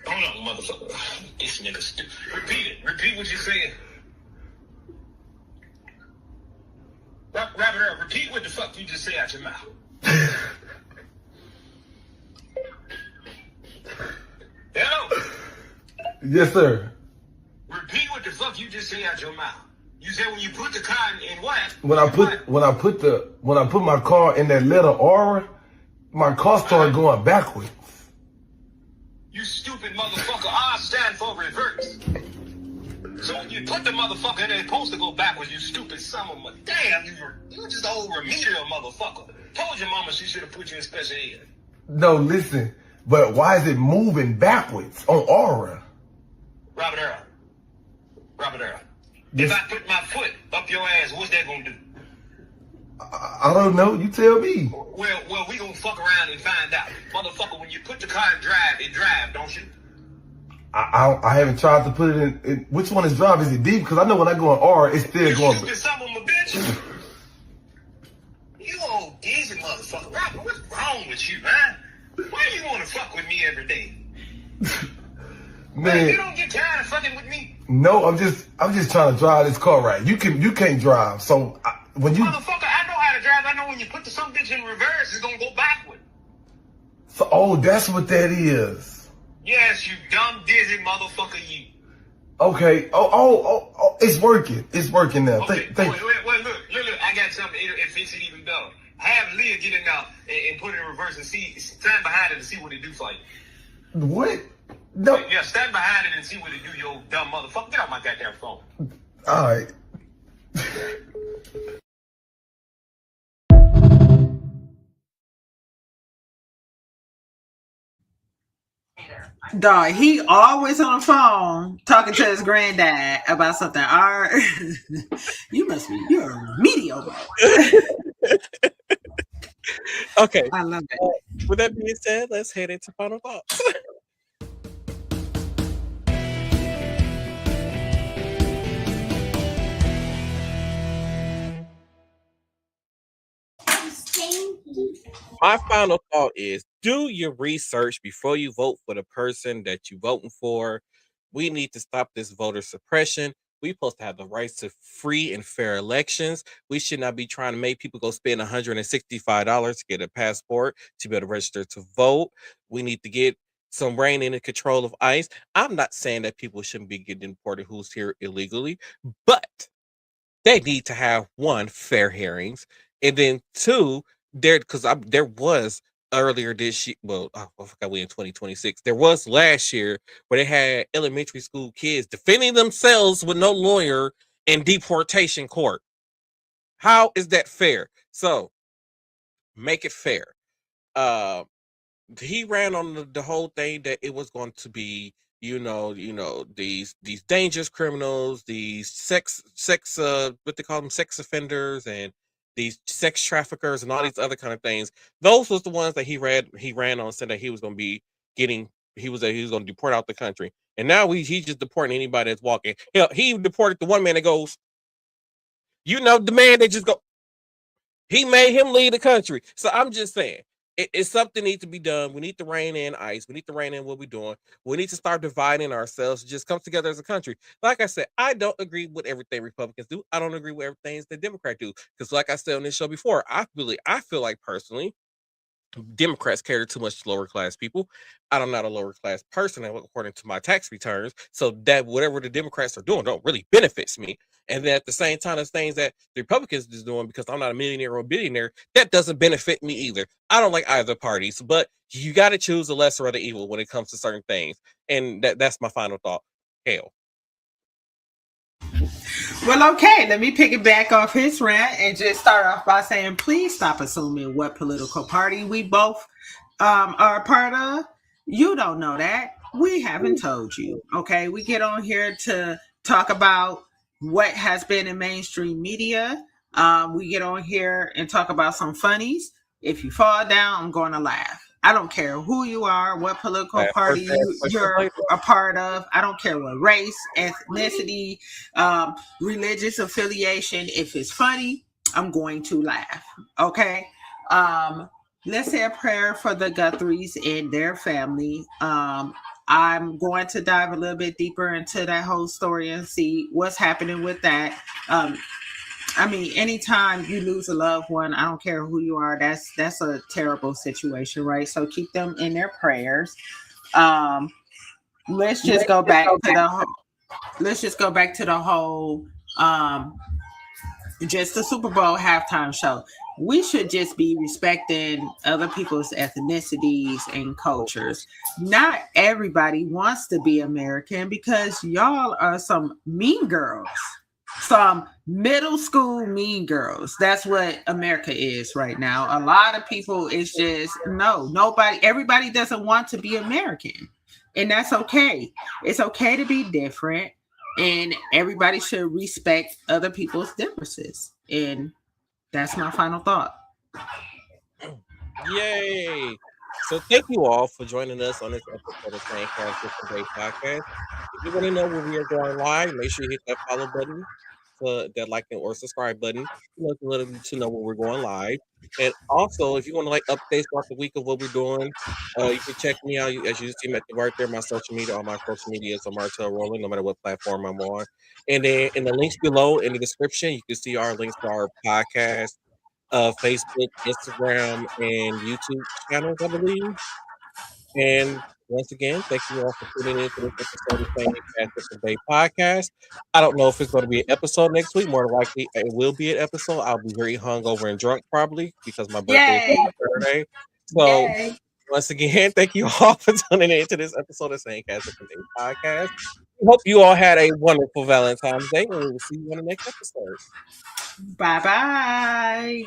Hold on, motherfucker. This nigga stupid. Repeat what you said. Wrap it up. Repeat what the fuck you just said out your mouth. Hello? Yes, sir. Repeat what the fuck you just said out your mouth. You said when you put the car in what? When I put my car in that letter aura, my car started going backwards. You stupid motherfucker. R stand for reverse. So when you put the motherfucker in there, it's supposed to go backwards, you stupid son of a... Damn, you just a whole remedial motherfucker. Told your mama she should have put you in special ed. No, listen. But why is it moving backwards on aura? Robert Earl, Robert Earl. If I put my foot up your ass, what's that gonna do? I don't know. You tell me. Well, we gonna fuck around and find out. Motherfucker, when you put the car in drive, it drive, don't you? I haven't tried to put it in. Which one is drive? Is it D? Because I know when I go in R, it's still You going. stupid son of a bitch. You old dizzy motherfucker. Robert, what's wrong with you, man? Why you wanna fuck with me every day? Man, you don't get tired of fucking with me? no, I'm just trying to drive this car right. You can't drive. So when you Motherfucker, I know how to drive. I know when you put the some bitch in reverse, it's gonna go backward. So, oh, that's what that is. Yes, you dumb dizzy motherfucker, you. Okay. Oh, it's working. It's working now. Okay. Thank Well, look, I got something. It fix it even better. Have Leah get in now and put it in reverse and stand behind it and see what it do for you. What? No. Yeah, stand behind it and see what it do, you old dumb motherfucker. Get off my goddamn phone. All right. Dog, he always on the phone talking to his granddad about something. You're mediocre. Okay. I love it. With that being said, let's head into final thoughts. My final thought is do your research before you vote for the person that you're voting for. We need to stop this voter suppression. We're supposed to have the rights to free and fair elections. We should not be trying to make people go spend $165 to get a passport to be able to register to vote. We need to get some reign in the control of ICE. I'm not saying that people shouldn't be getting deported who's here illegally, but they need to have one, fair hearings, and then two, there was earlier this year. Well, I forgot we in 2026. There was last year where they had elementary school kids defending themselves with no lawyer in deportation court. How is that fair? So make it fair. He ran on the whole thing that it was going to be, these dangerous criminals, these sex what they call them, sex offenders, and these sex traffickers and all these other kind of things. Those was the ones that he ran on, said that he was going to be getting, he was going to deport out the country. And now he's just deporting anybody that's walking. Hell, he deported the one man that goes, the man that just go, he made him leave the country. So I'm just saying, it's something needs to be done. We need to rein in ICE. We need to rein in what we're doing. We need to start dividing ourselves. Just come together as a country. Like I said, I don't agree with everything Republicans do. I don't agree with everything the Democrats do. Because like I said on this show before, I feel like personally, Democrats cater too much to lower class people. I'm not a lower class person according to my tax returns. So that whatever the Democrats are doing don't really benefits me. And then at the same time, there's things that the Republicans is doing because I'm not a millionaire or a billionaire, that doesn't benefit me either. I don't like either parties, but you got to choose the lesser of the evil when it comes to certain things. And that's my final thought. Hell. Well, okay, let me pick it back off his rant and just start off by saying, please stop assuming what political party we both are a part of. You don't know that. We haven't told you. Okay, we get on here to talk about what has been in mainstream media. We get on here and talk about some funnies. If you fall down, I'm going to laugh. I don't care who you are, what political party you're a part of. I don't care what race, ethnicity, religious affiliation. If it's funny, I'm going to laugh. Okay? Let's say a prayer for the Guthries and their family. I'm going to dive a little bit deeper into that whole story and see what's happening with that. Anytime you lose a loved one, I don't care who you are, that's a terrible situation, right? So keep them in their prayers. Let's just go back to the whole just the Super Bowl halftime show. We should just be respecting other people's ethnicities and cultures. Not everybody wants to be American because y'all are some mean girls. Some middle school mean girls. That's what America is right now. A lot of people is just everybody doesn't want to be American. And that's okay. It's okay to be different. And everybody should respect other people's differences. And that's my final thought. Yay! So thank you all for joining us on this episode of Saying Cast Day Podcast. If you want to know when we are going live, make sure you hit that follow button, that like or subscribe button, to let you know when we're going live. And also, if you want to like updates throughout the week of what we're doing, you can check me out. As you see me right there, my social media, all my social media is on Martel Rolling, no matter what platform I'm on. And then in the links below in the description, you can see our links to our podcast, Facebook, Instagram, and YouTube channels, I believe. And once again, thank you all for tuning in to this episode of Saying Cast Day Podcast. I don't know if it's going to be an episode next week. More than likely, it will be an episode. I'll be very hungover and drunk probably because my birthday is on Saturday. So once again, thank you all for tuning in to this episode of Saying Cast Day Podcast. We hope you all had a wonderful Valentine's Day, and we will see you on the next episode. Bye-bye.